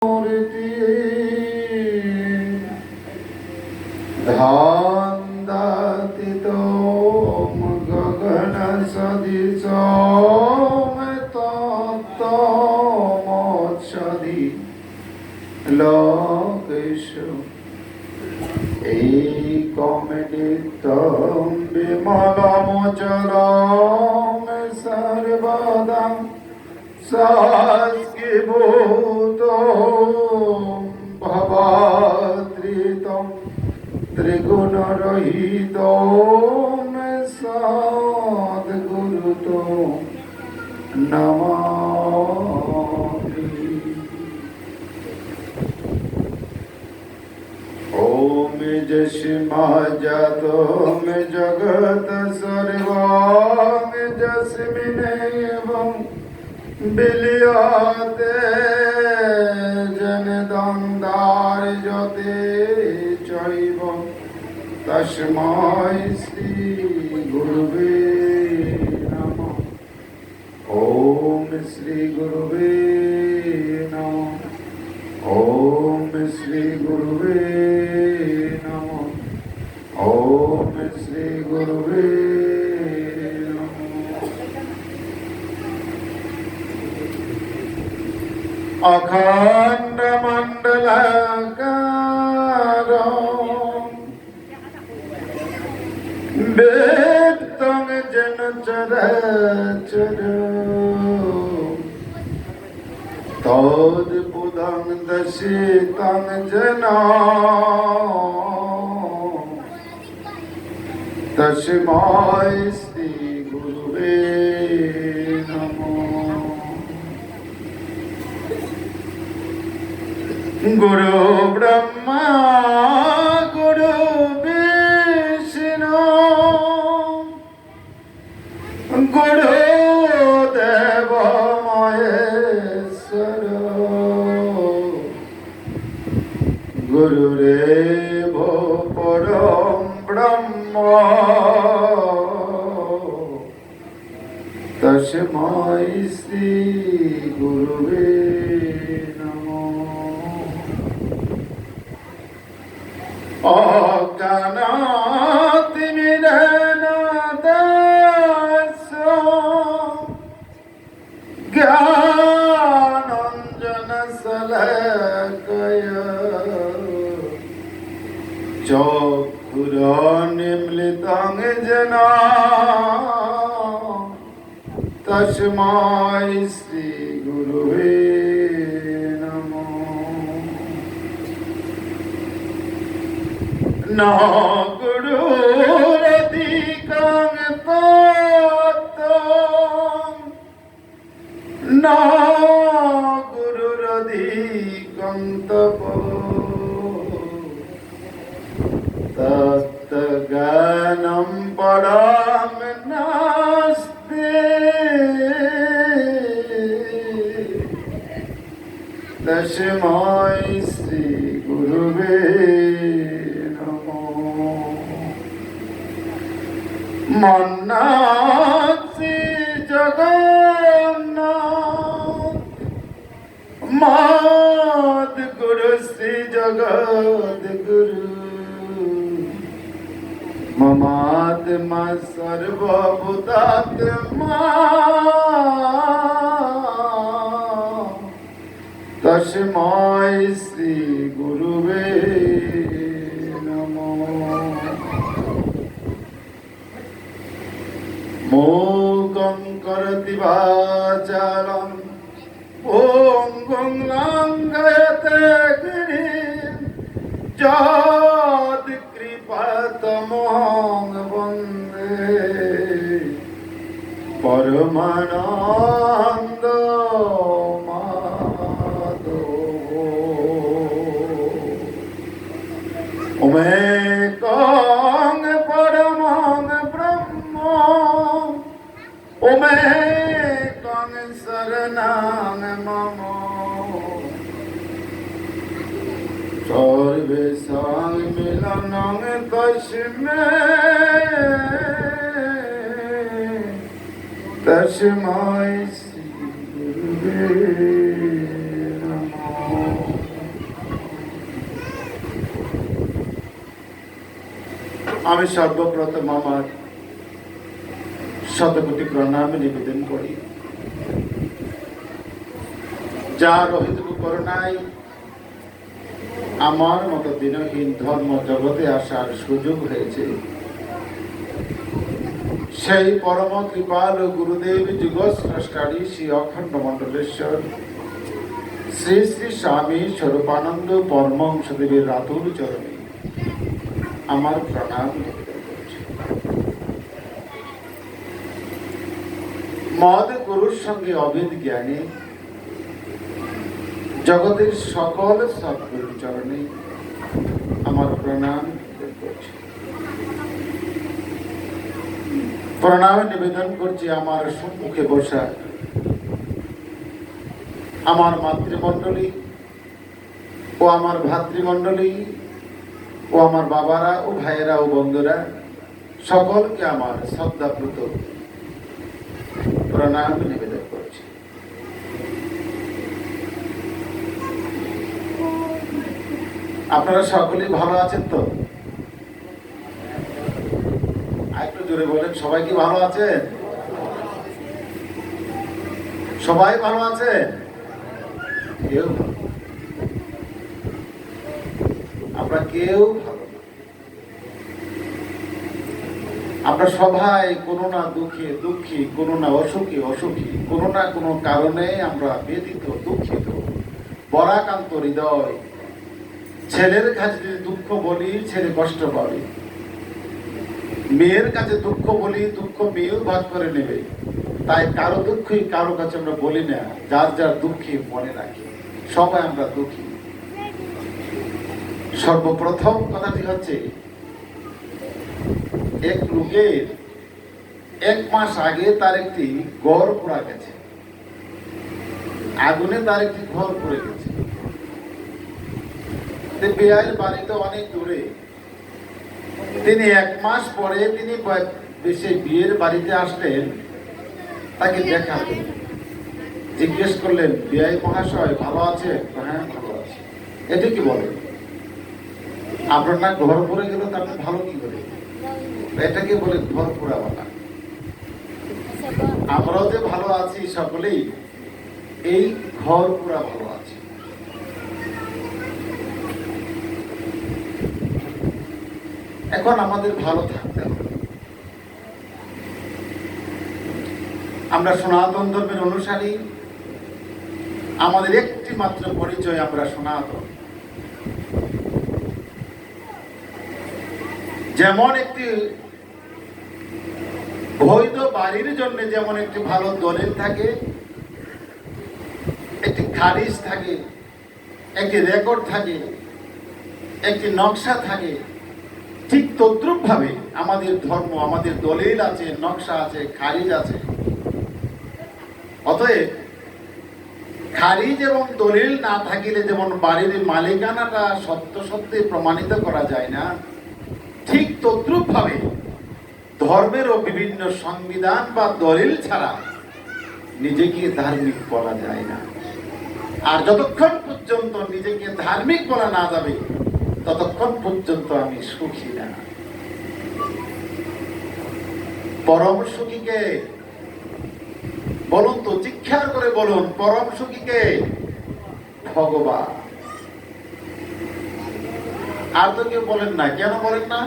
ধান্দাতীতম গগন সদিশম তত্ত্বমৎসদি লোকেশ এইকমেনিত্যং বিমলমচলম সর্বদা সাস্কিভূতম ভবাত্রিতম ত্রিগুণরহিতম সদ্গুরুতো নমামি। ওম যস্মাজ্জাতম জগৎ সর্বং যস্মিন্নেবং বিলীয়তে জনদন্দার্যতে চৈব তস্मै শ্রী গুরুবে নমঃ। ওম শ্রী গুরুবে নমঃ। ওম শ্রী গুরুবে নমঃ। ওম শ্রী গুরুবে অখণ্ড মণ্ডলাকারম ব্যক্তং যেন চরাচরম তদ্ভুতং দর্শিতং যেন তস্मै শ্রী গুরুবে নমঃ। গুরু ব্রহ্মা গুরু বিষ্ণু গুরু দেব মহেশ্বর গুরুরেব পরম ব্রহ্ম তস্मै শ্রী গুরুবে জ্ঞানাঞ্জন শলাকয়া চক্ষুরুন্মীলিতং যেন তস্मै শ্রী গুরুবে ন গুরুরধিকং তত্ত্বং ন গুরুরধিকং তপ তত্ত্বজ্ঞানম পরম নাস্তি তস্मै শ্রী গুরুবে মন্নাসি জগন্নাথ মাদ গুরু শ্রী জগদ্গুরু মমাত্মা সর্বভূতাত্মা তস্मै শ্রী গুরুবে মূকং করোতি বাচালং পঙ্গুং লঙ্ঘয়তে গিরিম যৎকৃপাতমহং বন্দে পরমানন্দ মাধব। ওমেকং পরমং ব্রহ্ম ওমেকং শরণং মম সর্বেষাং মিলনং তস্मै শ্রী গুরুবে নমঃ। আমি সর্বপ্রথম আমার শতকোটি প্রণাম নিবেদন করি। যার অহেতুক করুণায় আমার মতো দিনহীন ধর্ম জগতে আসার সুযোগ হয়েছে, সেই পরম কৃপাল গুরুদেব যুগস্রষ্টারি শ্রী অখণ্ড মণ্ডলেশ্বর শ্রী শ্রী স্বামী স্বরূপানন্দ পরমহংসদেবের রাতুল চরণে আমার প্রণাম নিবেদন করছি। মদ গুরুর সঙ্গে অভেদ জ্ঞানে জগতের সকল সদ্গুরুর চরণে আমার প্রণাম নিবেদন করছি। প্রণাম নিবেদন করছি আমার সম্মুখে বসা আমার মাতৃমণ্ডলী ও আমার ভাতৃমণ্ডলী ও আমার বাবারা ও ভাইয়েরা ও বন্ধুরা, সকলকে আমার শ্রদ্ধাপ্লুত প্রণাম নিবেদন করছি। আপনারা সকলেই ভালো আছেন তো? একটু জোরে বলেন, সবাই কি ভালো আছেন? সবাই ভালো আছে? কেউ আমরা কেউ ভালো না। আমরা সবাই কোনো না দুঃখে দুঃখী, কোনো না অসুখী অসুখী, কোনো না কোনো কারণে আমরা ব্যথিত দুঃখিত, বরাকান্ত হৃদয়। ছেলের কাছে যদি দুঃখ বলি ছেলে কষ্ট পাবে, মেয়ের কাছে দুঃখ বলি দুঃখ মেয়েও ভাগ করে নেবে। তাই কারো দুঃখই কারো কাছে আমরা বলি না, যার যার দুঃখে মনে রাখি। সবাই আমরা দুঃখী। সর্বপ্রথম কথাটি হচ্ছে, এক লোকের 1 মাস আগে তার একটি ঘর পোড়া গেছে, আগুনে তার একটি ঘর পুড়ে গেছে। বিয়ের বাড়িতে অনেক দূরে। তিনি 1 মাস পরে তিনি সেই বিয়ের বাড়িতে আসলেন, তাকে দেখালেন, জিজ্ঞেস করলেন, বিআই মহাশয় ভালো আছে? হ্যাঁ ভালো আছে। এটা কি বলেন? আপনার না ঘর পড়ে গেল, তারপর ভালো কি করে? এটাকে বলে ঘর পোড়াওয়ালা। আমরাও যে ভালো আছি সকলেই, এই ঘর পোড়া ভালো আছে। এখন আমাদের ভালো থাকতে হবে। আমরা সনাতন ধর্মের অনুসারী, আমাদের একটি মাত্র পরিচয়, আমরা সনাতন। যেমন একটি বৈধ বাড়ির জন্য যেমন একটি ভালো দলিল থাকে, একটি খারিজ থাকে, একটি রেকর্ড থাকে, একটি নকশা থাকে, ঠিক তদ্রুপ ভাবে আমাদের ধর্ম, আমাদের দলিল আছে, নকশা আছে, খারিজ আছে। অতএব খারিজ এবং দলিল না থাকিলে যেমন বাড়ির মালিকানাটা সত্য সত্যি প্রমাণিত করা যায় না, ঠিক তদ্রুপ ভাবে ধর্মেরও বিভিন্ন সংবিধান বা দলিল ছাড়া নিজেকে ধার্মিক বলা যায় না। আর যতক্ষণ পর্যন্ত নিজেকে ধার্মিক বলা না যাবে, ততক্ষণ পর্যন্ত আমি সুখী না। পরম সুখীকে বলুন তো, চিৎকার করে বলুন, পরম সুখীকে? ভগবান। আর তো কেউ বলেন না। কেন বলেন না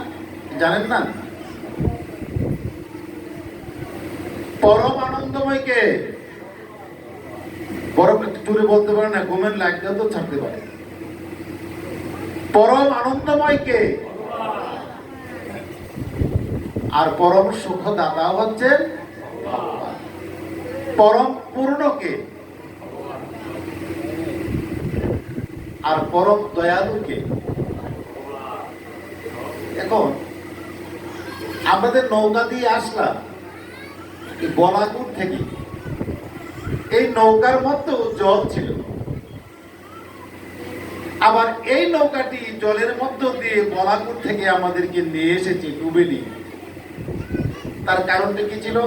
জানেন না? পরম আনন্দময়কে। পরম একটু জোরে বলতে পারে না, ঘুমের লাগলেও তো ছাড়তে পারে। পরম আনন্দময়কে। আর পরম সুখদাতা হচ্ছেন ভগবান। পরম পূর্ণকে। আর পরম দয়ালুকে। এখন আমাদের নৌকা দিয়ে আসলাম বলাকুর থেকে। এই নৌকার মধ্যেও জল ছিল, আবার এই নৌকাটি জলের মধ্য দিয়ে বলাকুর থেকে আমাদেরকে নিয়ে এসেছে ডুবে নিয়ে। তার কারণটা কি ছিল?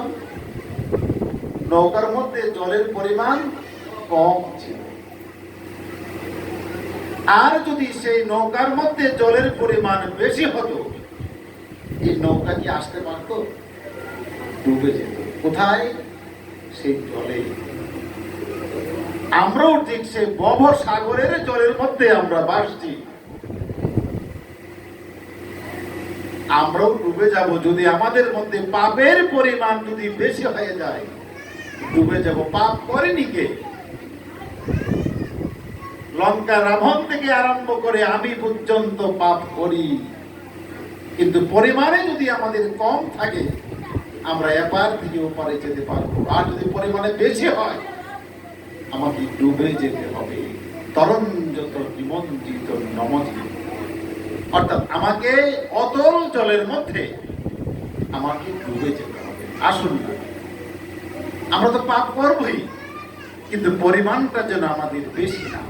নৌকার মধ্যে জলের পরিমাণ কম ছিল। আর যদি সেই নৌকার মধ্যে জলের পরিমাণ বেশি হতো, এই নৌকা কি আসতে পারত? ডুবে যেত। কোথায়? সেই জলে। আমরাও ঠিক সে ভব সাগরের জলের মধ্যে আমরা ভাসছি। আমরাও ডুবে যাব যদি আমাদের মধ্যে পাপের পরিমাণ যদি বেশি হয়ে যায়। ডুবে যাব। পাপ করেনি কে? লঙ্কা রাবণ থেকে আরম্ভ করে আমি পর্যন্ত পাপ করি, কিন্তু পরিমাণে যদি আমাদের কম থাকে আমরা এপার থেকে ওপারে যেতে পারবো। আর যদি পরিমাণে বেশি হয় আমাকে ডুবে যেতে হবে। তরঞ্জত নিমজ্জিত নমজি, অর্থাৎ আমাকে অতল জলের মধ্যে আমাকে ডুবে যেতে হবে। আসুন না, আমরা তো পাপ করবই, কিন্তু পরিমাণটা যেন আমাদের বেশি না।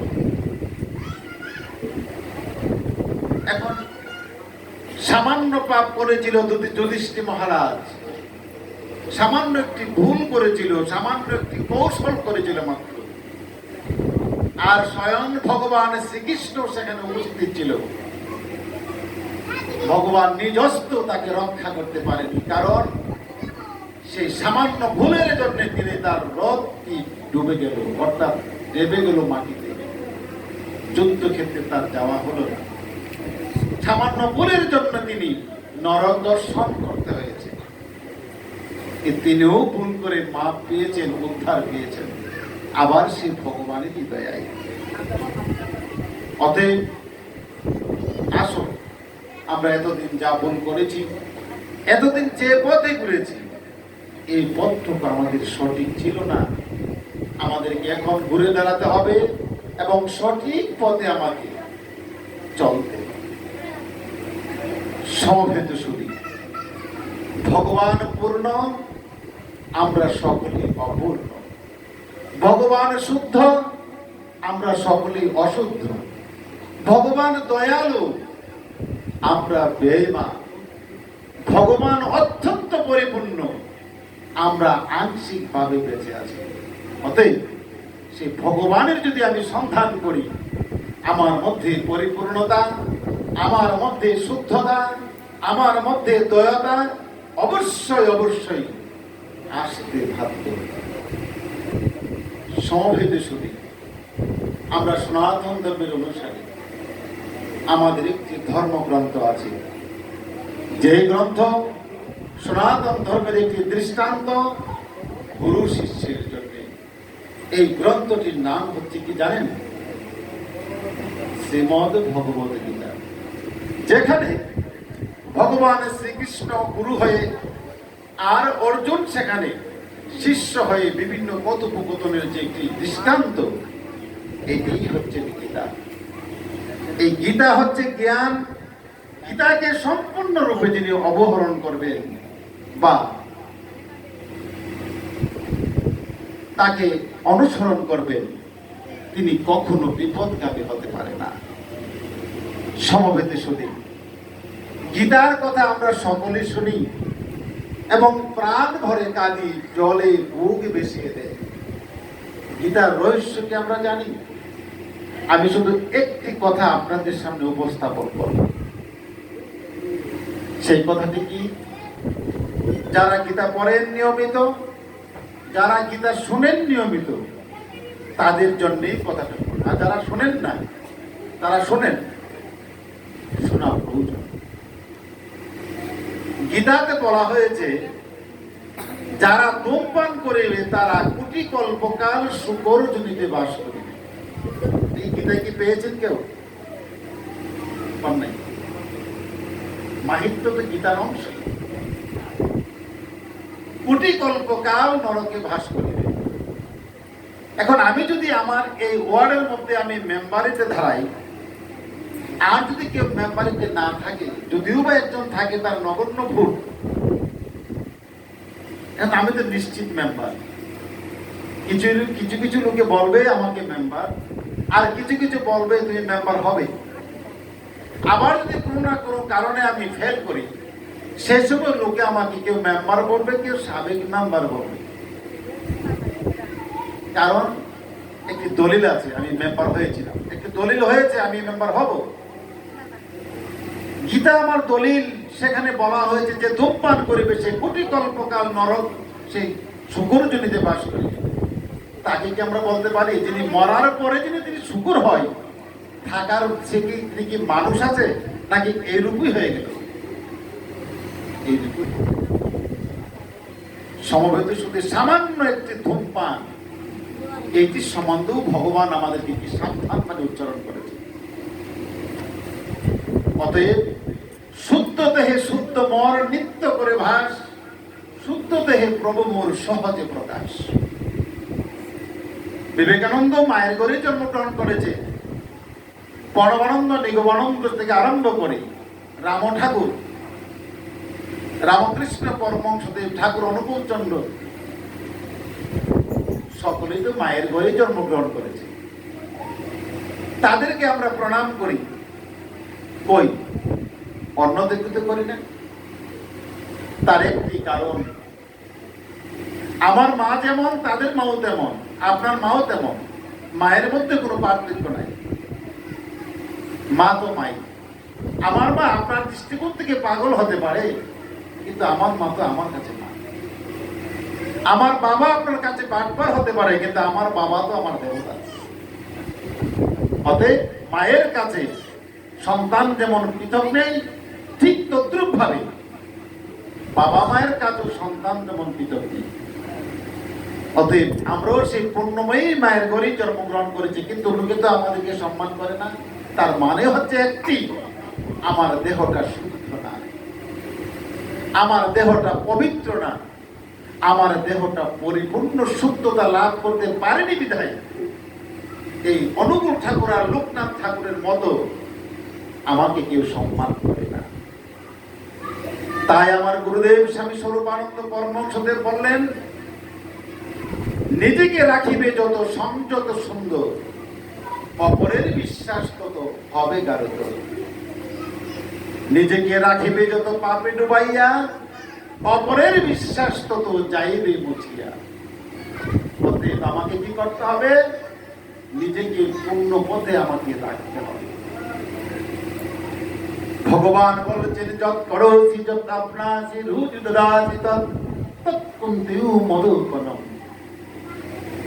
এখন সামান্য পাপ করেছিল যুধিষ্ঠির মহারাজ, সামান্য একটি ভুল করেছিল, সামান্য একটি কৌশল করেছিল মাত্র, আর স্বয়ং ভগবান শ্রীকৃষ্ণ সেখানে উপস্থিত ছিল। ভগবান নিজস্ব তাকে রক্ষা করতে পারেনি, কারণ সেই সামান্য ভুলের জন্য তিনি তার রথটি ডুবে গেল, অর্থাৎ ডেবে গেল মাটিতে। যুদ্ধক্ষেত্রে তার যাওয়া হলো না। সামান্য ভুলের জন্য তিনি নরক দর্শন করতে হয়েছে। তিনিও ভুল করে মাপ পেয়েছেন, উদ্ধার পেয়েছেন, আবার সে ভগবানেরই দয়ায়। অতএব আসুন, আমরা এতদিন যা ভুল করেছি, এতদিন যে পথে ঘুরেছি, এই পথটুকু আমাদের সঠিক ছিল না। আমাদেরকে এখন ঘুরে দাঁড়াতে হবে এবং সঠিক পথে আমাকে চলতে। সমবেত শুধু ভগবান পূর্ণ, আমরা সকলেই অপূর্ণ। ভগবান শুদ্ধ, আমরা সকলেই অশুদ্ধ। ভগবান দয়ালু, আমরা বেঈমান। ভগবান অত্যন্ত পরিপূর্ণ, আমরা আংশিক ভাবে বেঁচে আছি। অতএব সেই ভগবানের যদি আমি সন্ধান করি, আমার মধ্যে পরিপূর্ণতা, আমার মধ্যে শুদ্ধতা, আমার মধ্যে দয়াতা অবশ্যই অবশ্যই আসতে বাধ্য। সমবেত শুধু আমরা সনাতন ধর্মের অনুসারী। আমাদের একটি ধর্মগ্রন্থ আছে, যে গ্রন্থ সনাতন ধর্মের একটি দৃষ্টান্ত গুরু শিষ্যের জন্য। এই গ্রন্থটির নাম হচ্ছে কি জানেন? শ্রীমদ ভগবত গীতা। যেখানে ভগবান শ্রীকৃষ্ণ গুরু হয়ে আর অর্জুন সেখানে শিষ্য হয়ে বিভিন্ন কথোপকথনের যে একটি দৃষ্টান্ত, এটাই হচ্ছে গীতা। এই গীতা হচ্ছে জ্ঞান। গীতাকে সম্পূর্ণরূপে যিনি অবহরণ করবেন বা তাকে অনুসরণ করবেন, তিনি কখনো বিপদগামী হতে পারে না। সমবেত শুনি, গীতার কথা আমরা সকলে শুনি এবং প্রাণ ভরে কাঁদি, জলে বুক বেশিয়ে দেয়। গীতার রহস্যকে আমরা জানি। আমি শুধু একটি কথা আপনাদের সামনে উপস্থাপন করব। সেই কথাটি কি? যারা গীতা পড়েন নিয়মিত, যারা গীতা শুনেন নিয়মিত, তাদের জন্যই কথাটা। আর যারা শোনেন না, তারা শোনেন, শোনা প্রয়োজন। গীতাতে বলা হয়েছে, যারা ধূমপান করিবে তারা কোটি কল্পকাল শুকর জনিতে বাস করিবে। এই গীতায় কি পেয়েছেন কেউ? পান নাই। মাহিত্য তো গীতার অংশ। কোটি কল্পকাল নরকে বাস করিবে। এখন আমি যদি আমার এই ওয়ার্ডের মধ্যে আমি মেম্বারিতে ধারাই, আর যদি কেউ মেম্বারিতে না থাকে, যদিও বা একজন থাকে তার নগণ্য ভুল, আমি তো নিশ্চিত মেম্বার। কিছু কিছু কিছু লোকে বলবে আমাকে মেম্বার, আর কিছু কিছু বলবে তুমি মেম্বার হবে। আবার যদি কোনো না কোনো কারণে আমি ফেল করি, সেই সময় লোকে আমাকে কেউ মেম্বার বলবে, কেউ সাবেক মেম্বার বলবে। কারণ একটি দলিল আছে, আমি মেম্বার হয়েছিলাম। একটি দলিল হয়েছে, আমি মেম্বার হব। গীতা আমার দলিল, সেখানে বলা হয়েছে যে ধূমপান করিবে সে কোটি কল্পকাল নরক সেই শুকর জনিতে বাস করিবে। তাকে কি আমরা বলতে পারি যিনি মরার পরে তিনি শুকর হয় থাকার সে কি তিনি কি মানুষ আছে নাকি এইরূপই হয়ে গেল? এইরূপই সমবেত শুধু সামান্য একটি ধূমপান এইটি সম্বন্ধেও ভগবান আমাদেরকে কি সাবধান মানে উচ্চারণ করেছে। অতএব শুদ্ধ দেহে শুদ্ধ মর নিত্য করে ভাস, শুদ্ধ দেহে প্রভু মোর সহজে প্রকাশ। বিবেকানন্দ মায়ের ঘরে জন্মগ্রহণ করেছে। পরমানন্দ নিগমানন্দ থেকে আরম্ভ করে রাম ঠাকুর, রামকৃষ্ণ পরমহংসদেব ঠাকুর, অনুকূল চন্দ্র সকলেই তো মায়ের ঘরে জন্মগ্রহণ করেছে। তাদেরকে আমরা প্রণাম করি, কই অন্যদেরকে তো করি না। তার একটি কারণ, আমার মা যেমন তাদের মাও তেমন, আপনার মাও তেমন, মায়ের মধ্যে কোনো পার্থক্য নাই। মা তো মাই। আমার মা আপনার দৃষ্টিকোণ থেকে পাগল হতে পারে, কিন্তু আমার মা তো আমার কাছে মা। আমার বাবা আপনার কাছে বাটপার হতে পারে, কিন্তু আমার বাবা তো আমার দেবতা। অতএব মায়ের কাছে সন্তান যেমন পৃথক নেই, ঠিক তদ্রুপ ভাবে বাবা মায়ের কাছেও সন্তান যেমন পৃথক নেই। অতএব আমরাও সেই পূর্ণময়ী মায়ের ঘরেই জন্মগ্রহণ করেছি, কিন্তু লোকে তো আমাদেরকে সম্মান করে না। তার মানে হচ্ছে একটি, আমার দেহটা শুদ্ধ না, আমার দেহটা পবিত্র না, আমার দেহটা পরিপূর্ণ শুদ্ধতা লাভ করতে পারেনি বিধায় এই অনুকূল ঠাকুর আর লোকনাথ ঠাকুরের মতো আমাকে কেউ সম্মান করে না। তাই আমার গুরুদেব স্বামী স্বরূপানন্দ পরমহংসদেব বললেন, নিজেকে রাখিবে যত সংযত সুন্দর, অপরের বিশ্বাস তত হবে গারত। নিজেকে রাখিবে যত পাপে ডুবাইয়া, অপরের বিশ্বাস তত যাইবে মুছিয়া। অতএব আমাকে কি করতে হবে? নিজেকে পূর্ণ পথে আমাকে রাখতে হবে। ভগবান বলেছেন, যত করোসি যত আপনাসি রুচ দদাসি তৎ কুন্তিউ মধুকনম।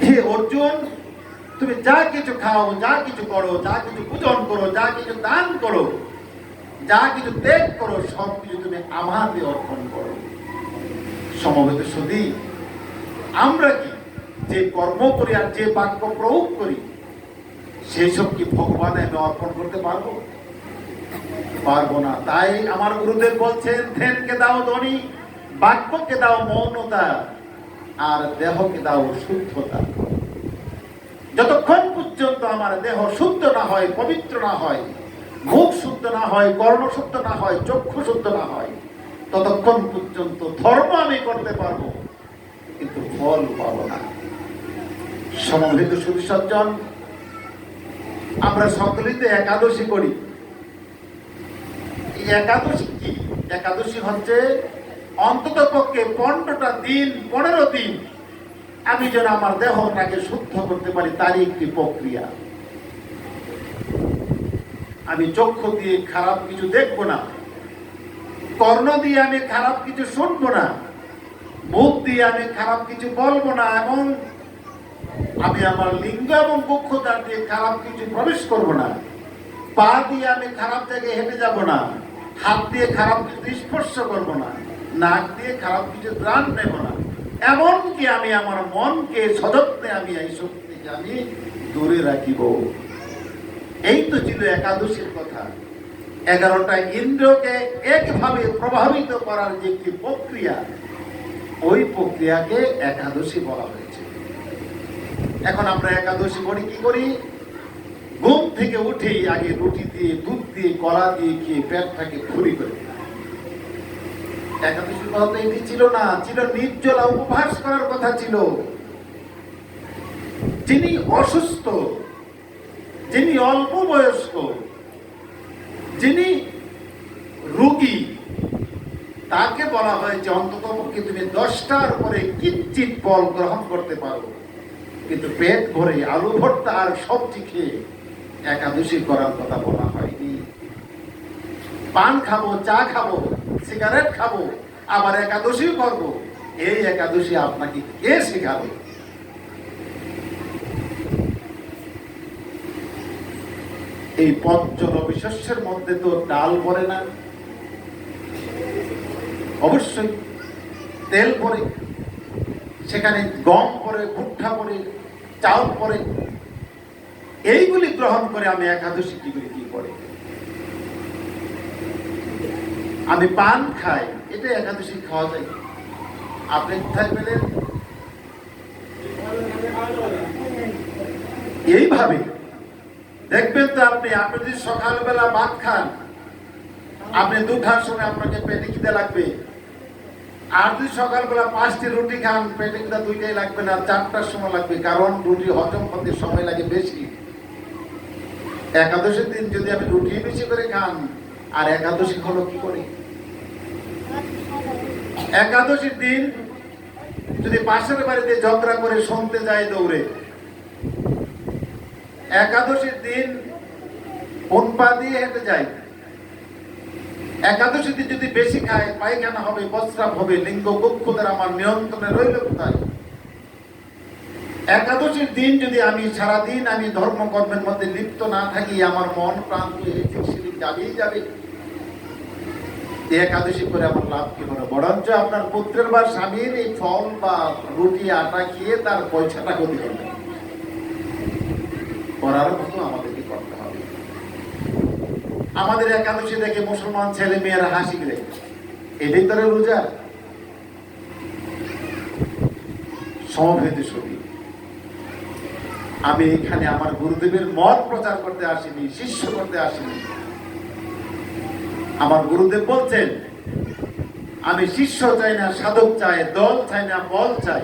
হে অর্জুন, তুমি যা কিছু খাও, যা কিছু করো, যা কিছু পূজন করো, যা কিছু দান করো, যা কিছু ত্যাগ করো, সব কিছু তুমি আমাকে অর্পণ করো। সমবেত সুধী, আমরা কি যে কর্ম করি আর যে বাক্য প্রয়োগ করি সেই সব কি ভগবানে আমি অর্পণ করতে পারবো? পারবো না। তাই আমার গুরুদেব বলছেন, ধ্যানকে দাও ধ্বনি, বাক্যকে দাও মৌনতা, আর দেহকে দাও শুদ্ধতা। যতক্ষণ পর্যন্ত আমার দেহ শুদ্ধ না হয়, পবিত্র না হয়, মুখ শুদ্ধ না হয়, কর্ণ শুদ্ধ না হয়, চক্ষু শুদ্ধ না হয়, ততক্ষণ পর্যন্ত ধর্ম আমি করতে পারবো, কিন্তু ফল পাবো না। সমবেত সুধী সজ্জন, আমরা সকলেই তো একাদশী করি। এই একাদশী কি? একাদশী হচ্ছে অন্তত পক্ষে 15টা দিন, 15 দিন আমি যেন আমার দেহটাকে শুদ্ধ করতে পারি, তারই একটি প্রক্রিয়া। আমি চক্ষু দিয়ে খারাপ কিছু দেখবো না, কর্ণ দিয়ে আমি খারাপ কিছু শুনবো না, মুখ দিয়ে আমি খারাপ কিছু বলবো না, এবং আমি আমার লিঙ্গ এবং বক্ষতা দিয়ে খারাপ কিছু প্রবেশ করবো না, পা দিয়ে আমি খারাপ জায়গায় হেঁটে যাব না, হাত দিয়ে খারাপ কিছু স্পর্শ করবো না, নাক দিয়ে খারাপ কিছু ত্রাণ নেব না, এমনকি আমি আমার মনকে সযত্নে আমি এইসব থেকে আমি দূরে রাখিব। এই তো ছিল একাদশীর কথা। 11টা ইন্দ্রিয়কে একভাবে প্রভাবিত করার যে একটি প্রক্রিয়া, ওই প্রক্রিয়াকে একাদশী বলা হয়েছে। এখন আমরা একাদশী করি কি করি? ঘুম থেকে উঠেই আগে রুটি দিয়ে, দুধ দিয়ে, কলা দিয়ে খেয়ে পেটটাকে ফুরি করে। একাদশীর কথা তো এটি ছিল না, ছিল নির্জলা উপবাস করার কথা ছিল। যিনি অসুস্থ, যিনি অল্প বয়স্ক, যিনি রোগী, তাকে বলা হয়েছে অন্তত পক্ষে তুমি 10টার পরে কিঞ্চিৎ ফল গ্রহণ করতে পারো, কিন্তু পেট ভরে আলু ভর্তা আর সবজি খেয়ে একাদশী করার কথা বলা হয়নি। পান খাবো, চা খাবো, সিগারেট খাবো, আবার একাদশীও করব, এই একাদশী আপনাকে কে শেখাবে? এই পঞ্চরবিশস্যের মধ্যে তো ডাল পড়ে না, অবশ্যই তেল পড়ে, সেখানে গম পড়ে, ভুট্টা পড়ে, চাল পড়ে। এইগুলি গ্রহণ করে আমি একাদশী কি করি? কি করে আমি পান খাই, এটা একাদশী খাওয়া যায়? আপনি কোথায় পেলেন? এইভাবে দেখবেন তো আপনি যদি সকালবেলা ভাত খান, আপনি 2টার সময় আপনাকে পেটে খিদে লাগবে। আর যদি সকালবেলা 5টি রুটি খান, পেটে খিদে 2টাই লাগবে না, 4টার সময় লাগবে, কারণ রুটি হজম করতে সময় লাগে বেশি। একাদশীর দিন যদি আমি রুটি বেশি করে খান, আর একাদশী হলো কি করে? একাদশীর দিন যদি পাশের বাড়িতে ঝগড়া করে শুনতে যায় দৌড়ে, একাদশীর দিন কোন পা দিয়ে হেঁটে যায়, একাদশীর দিন যদি বেশি খায়, পায়খানা হবে, প্রস্রাব হবে, লিঙ্গ বক্ষদের আমার নিয়ন্ত্রণে রইল কোথায়? একাদশীর দিন যদি আমি সারাদিন আমি ধর্মকর্মের মধ্যে লিপ্ত না থাকি, আমার মন প্রাণ যাবেই যাবে। একাদশী করে আমার লাভ কি হলো? বরঞ্চ আপনার পুত্রের বা স্বামীর এই ফল বা রুটি আটা খেয়ে তার পয়সাটা ক্ষতি করবে। করার মতো আমাদেরকে করতে হবে। আমাদের একাদশী দেখে মুসলমান ছেলে মেয়েরা হাসি দেয়, এটাই তারা রোজা? সমভেদী ছবি। আমি এখানে আমার গুরুদেবের মত প্রচার করতে আসিনি, শিষ্য করতে আসিনি। আমার গুরুদেব বলছেন, আমি শিষ্য চাই না, সাধক চাই, দল চাই না, বল চাই,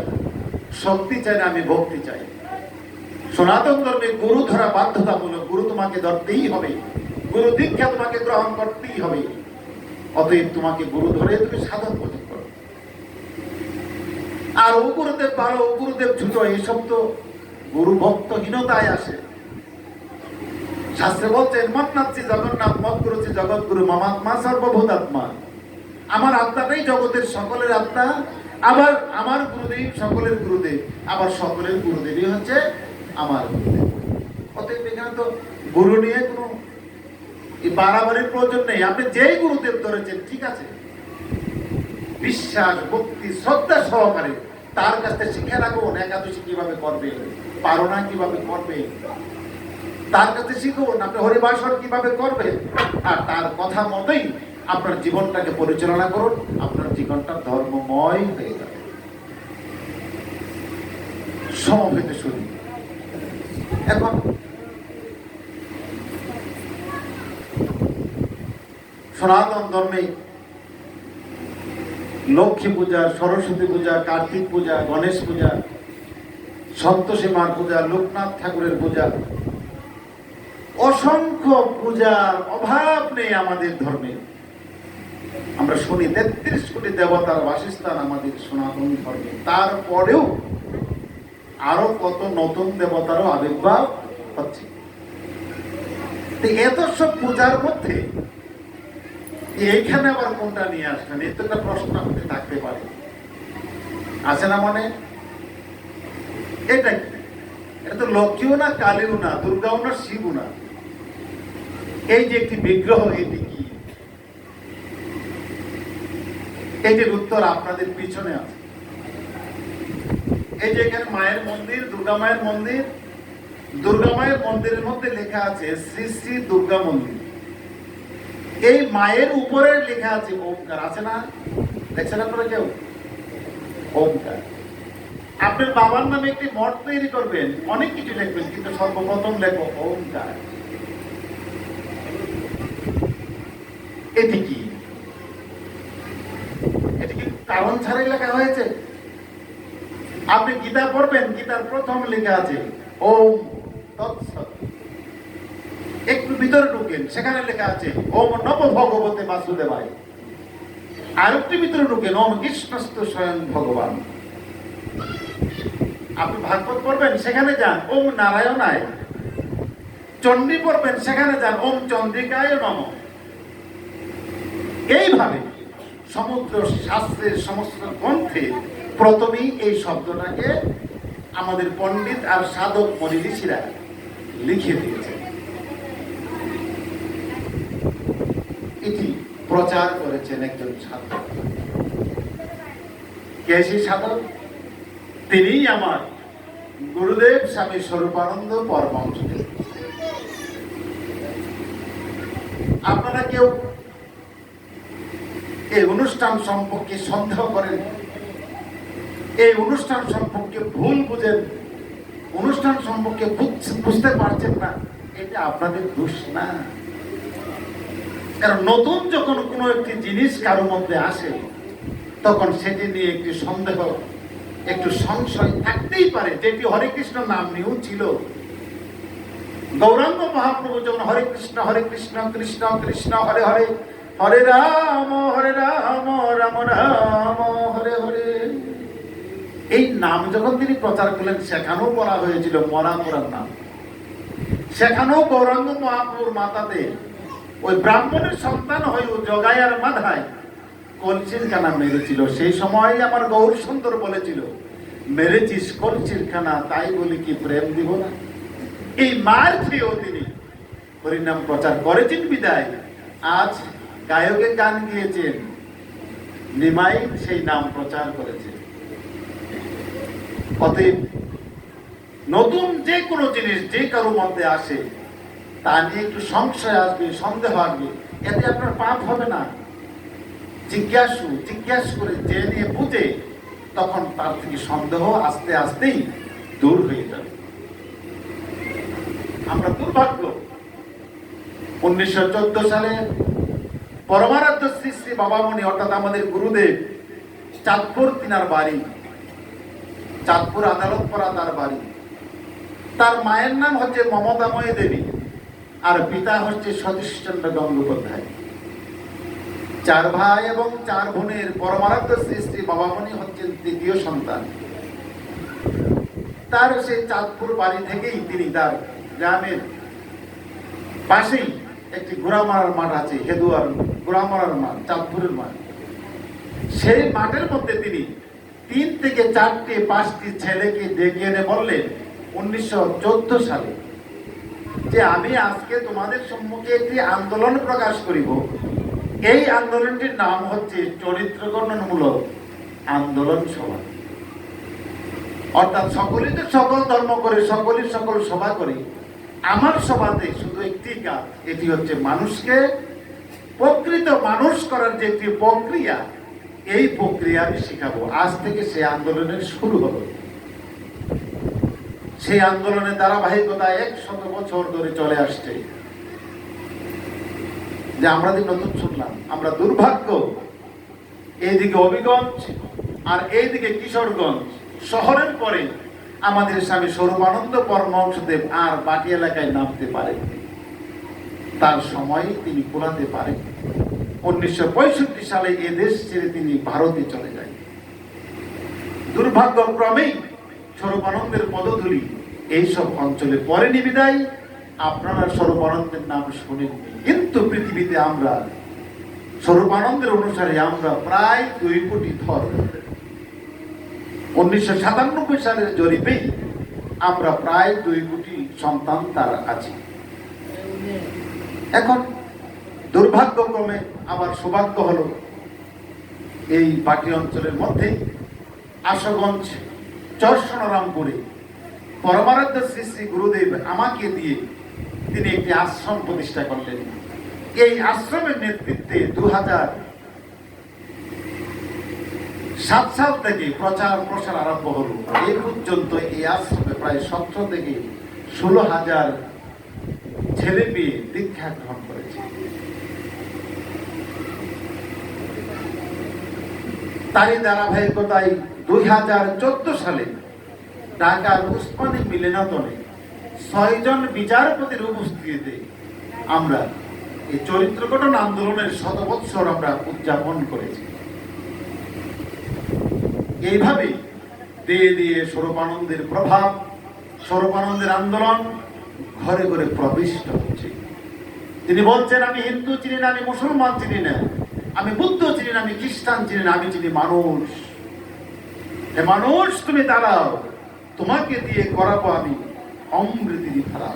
শক্তি চাই না, আমি ভক্তি চাই। সনাতন ধর্মে গুরু ধরা বাধ্যতামূলক, গুরু তোমাকে ধরতেই হবে, গুরু দীক্ষা তোমাকে গ্রহণ করতেই হবে। অতএব তোমাকে গুরু ধরে তুমি সাধন করতে করো। আর ও গুরুদেব ভালো, ও গুরুদেব ছোট, এইসব তো গুরু ভক্তহীনতায় আসে। শাস্ত্রে বলছেন, মন্নাথি জগন্নাথ, মত গুরুচি জগৎ গুরু, মামাত্মা সর্বভূতাত্মা। আমার আত্মাটাই জগতের সকলের আত্মা, আবার আমার গুরুদেব সকলের গুরুদেব, আবার সকলের গুরুদেবই হচ্ছে আমার গুরুদেব। অতএব এখানে তো গুরু নিয়ে কোনো বাড়াবাড়ির প্রয়োজন নেই। আপনি যেই গুরুদেব ধরেছেন ঠিক আছে, বিশ্বাস, ভক্তি, শ্রদ্ধা সহকারে তার কাছ থেকে শিখে রাখুন একাদশী কিভাবে করবে, পারনা কিভাবে করবে, তার কাছে শিখুন আপনি হরিবাসর কিভাবে করবে, আর তার কথা মতোই আপনার জীবনটাকে পরিচালনা করুন, আপনার জীবনটা ধর্মময় হয়ে যাবে। সমভেদে শুনি। এখন সনাতন ধর্মে লক্ষ্মী পূজা, সরস্বতী পূজা, কার্তিক পূজা, গণেশ পূজা, সন্তোষী মার পূজা, লোকনাথ ঠাকুরের পূজা, অসংখ্য পূজার অভাব নেই আমাদের ধর্মে। আমরা শুনি 33 কোটি দেবতার বাসস্থান আমাদের সনাতন ধর্মে, তারপরেও আরো কত নতুন দেবতারও আবির্ভাব হচ্ছে। এত সব পূজার মধ্যে এইখানে আবার কোনটা নিয়ে আসবেন, এই তো একটা প্রশ্ন আপনি থাকতে পারে, আছে না মনে? এটা কি? এটা তো লক্ষ্মীও না, কালীও না, দুর্গাও না, শিবও না। এই যে একটি বিগ্রহ, এটি কি? এটির উত্তর আপনাদের পিছনে আছে। এই যে এখানে মায়ের মন্দির, দুর্গা মায়ের মন্দির, দুর্গা মায়ের মন্দিরের মধ্যে লেখা আছে শ্রী শ্রী দুর্গা মন্দির। এই মায়ের উপরে লেখা আছে ওমকার, আছে না? দেখছেন আপনারা কেউ? ওমকার। আপনার বাবার নামে একটি মঠ তৈরি করবেন, অনেক কিছু লিখবেন, কিন্তু সর্বপ্রথম লেখো ওমকার। এটি কি? এটি কি কারণ ছাড়াই লেখা হয়েছে? আপনি গীতা পড়বেন, গীতার প্রথম লেখা আছে ওম তৎসৎ। একটু ভিতরে ঢুকেন, সেখানে লেখা আছে ওম নব ভগবতে বাসুদেবায়। আরেকটি ভিতরে ঢুকেন, ওম কৃষ্ণস্তু স্বয়ং ভগবান। আপনি ভাগবত পড়বেন, সেখানে যান ওম নারায়ণায়। চণ্ডী পড়বেন, সেখানে যান ওম চন্দ্রিকায় নমঃ। এইভাবে সমুদ্র শাস্ত্রের সমস্ত গ্রন্থে প্রথমেই এই শব্দটাকে আমাদের পণ্ডিত আর সাধক মনি ঋষিরা লিখে দিয়েছে। এটি প্রচার করেছেন একজন সাধক। কে সেই সাধক? তিনিই আমার গুরুদেব স্বামী স্বরূপানন্দ পরমহংসদেব। আপনারা কেউ এই অনুষ্ঠান সম্পর্কে সন্দেহ করেন, এই অনুষ্ঠান সম্পর্কে ভুল বুঝেন, অনুষ্ঠান সম্পর্কে বুঝতে পারছেন না, এটা আপনাদের দোষ না। কারণ নতুন যখন কোনো একটি জিনিস কারো মধ্যে আসে, তখন সেটি নিয়ে একটি সন্দেহ, একটু সংশয় থাকতেই পারে। যেটি হরে কৃষ্ণ নাম নিয়েও ছিল। গৌরাঙ্গ মহাপ্রভু যখন হরে কৃষ্ণ কৃষ্ণ কৃষ্ণ হরে হরে, হরে রাম রাম রাম হরে হরে, এই নাম যখন তিনি প্রচার করলেন, সেখানেও বলা হয়েছিল মরা মরার নাম। সেখানেও গৌরাঙ্গ মহাপ্রভুর মাতাতে ওই ব্রাহ্মণের সন্তান হয়ে জগাই আর মাধায় কলসির খানা মেরেছিল। সেই সময় আমার গৌর সুন্দর বলেছিল, মেরেছিস কলসির খানা, তাই বলি কি প্রেম দিব না। এই মার খেয়েও তিনি হরিনাম প্রচার করেছেন বিদায় আজ গায়কের গান গিয়েছেন, নিমাই সেই নাম প্রচার করেছে। অতএব নতুন যে কোনো জিনিস যে কারো মধ্যে আসে, তা নিয়ে একটু সংশয় আসবে, সন্দেহ আসবে, এতে আপনার পাপ হবে না। জিজ্ঞাসা করে যে নিয়ে বুঝে, তখন তার থেকে সন্দেহ আস্তে আস্তেই দূর হয়ে যাবে। আমরা দুর্ভাগ্য 1914 সালে পরমারাধ্য শ্রী শ্রী বাবামণি অর্থাৎ আমাদের গুরুদেব, চাঁদপুর তিনার বাড়ি, চাঁদপুর আদালত পাড়া তার বাড়ি। তার মায়ের নাম হচ্ছে মমতাময়ী দেবী, আর পিতা হচ্ছে সতীশচন্দ্র গঙ্গোপাধ্যায়। 4 ভাই এবং 4 বোনের পরমারাধ্য শ্রী শ্রী বাবামণি হচ্ছেন তৃতীয় সন্তান। তার সেই চাঁদপুর বাড়ি থেকেই তিনি তার গ্রামের পাশেই একটি ঘোড়ামারার মাঠ আছে, হেদুয়ার ঘোড়ামারার মাঠ, চাঁদপুরের মাঠ। সেই মাঠের মধ্যে তিনি 3 থেকে 4টি 5টি ছেলেকে ডেকে এনে বললেন 1914 সালে, যে আমি আজকে তোমাদের সম্মুখে একটি আন্দোলন প্রকাশ করিব। এই আন্দোলনটির নাম হচ্ছে চরিত্র গঠনমূলক আন্দোলন সভা। অর্থাৎ সকলেই তো সকল ধর্ম করে, সকলেই সকল সভা করে, আমার সভাতে শুধু একটি কাজ, এটি হচ্ছে মানুষকে প্রকৃত মানুষ করার যে একটি প্রক্রিয়া, এই প্রক্রিয়া আমি শিখাবো। আজ থেকে সেই আন্দোলনের শুরু হলো। সেই আন্দোলনের ধারাবাহিকতা 100 বছর ধরে চলে আসছে। যে আমরা যে নতুন শুনলাম, আমরা দুর্ভাগ্য এইদিকে হবিগঞ্জ আর এইদিকে কিশোরগঞ্জ শহরের পরে আমাদের স্বামী স্বরূপানন্দ পরমহংসদেব আর বাটি এলাকায় নামতে পারেন। তার সময় তিনি কোলাতে পারেন। 1965 সালে এ দেশ ছেড়ে তিনি ভারতে চলে যান। দুর্ভাগ্যক্রমেই স্বরূপানন্দের পদধূলি এইসব অঞ্চলে পড়েনি বিদায় আপনারা স্বরূপানন্দের নাম শুনেননি। কিন্তু পৃথিবীতে আমরা স্বরূপানন্দের অনুসারে আমরা প্রায় 2 কোটি ধর্ম। 1997 সালের জরিপেই আমরা প্রায় 2 কোটি সন্তান তার আছে। এখন দুর্ভাগ্যক্রমে আবার সৌভাগ্য হলো, এই বাটি অঞ্চলের মধ্যে আশুগঞ্জ চরসোনারামপুরে পরমারাধ্য শ্রী শ্রী গুরুদেব আমাকে দিয়ে তিনি একটি আশ্রম প্রতিষ্ঠা করলেন। এই আশ্রমের নেতৃত্বে 2007 সাল থেকে প্রচার প্রসার আরম্ভ হল। এই পর্যন্ত এই আশ্রমে প্রায় 17 থেকে 16,000 ছেলে মেয়ে দীক্ষা গ্রহণ করেছে। তারই ধারাবাহিকতায় 2014 সালে ঢাকার উসমানী মিলনায়তনে 6 জন বিচারপতির উপস্থিতিতে আমরা এই চরিত্র গঠন আন্দোলনের 100 বৎসর আমরা উদযাপন করেছি। এইভাবে দিয়ে দিয়ে স্বরূপানন্দের প্রভাব, স্বরূপানন্দের আন্দোলন ঘরে ঘরে প্রবিষ্ট হচ্ছে। তিনি বলছেন, আমি হিন্দু চিনি না, আমি মুসলমান চিনি না, আমি বুদ্ধ চিনি না, আমি খ্রিস্টান চিনি না, আমি চিনি মানুষ। হে মানুষ, তুমি দাঁড়াও, তোমাকে দিয়ে করাবো আমি অমৃতির ধারা।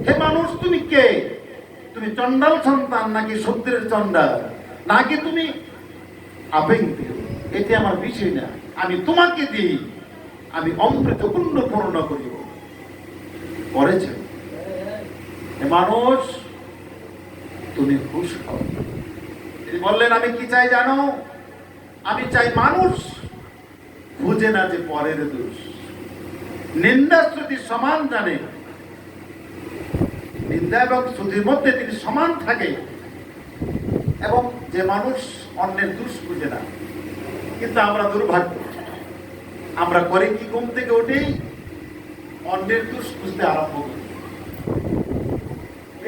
হে মানুষ, তুমি কে? তুমি চণ্ডাল সন্তান নাকি সত্যের চণ্ডাল, নাকি তুমি আবেঙ্গি? এটি আমার বিষয় না। আমি তোমাকে দিই, আমি অমৃত পূর্ণ পূর্ণ করিব। করেছে হে মানুষ, তুমি খুশ হও। তিনি বললেন, আমি কি চাই জানো? আমি চাই মানুষ বুঝে না যে পরের দোষ, নিন্দা স্তুতি সমান জানে, নিন্দা এবং স্তুতির মধ্যে তিনি সমান থাকে, এবং যে মানুষ অন্যের দোষ বুঝে না। কিন্তু আমরা দুর্ভাগ্য, আমরা করে কি, ঘুম থেকে উঠেই অন্যের দোষ বুঝতে আরম্ভ করি।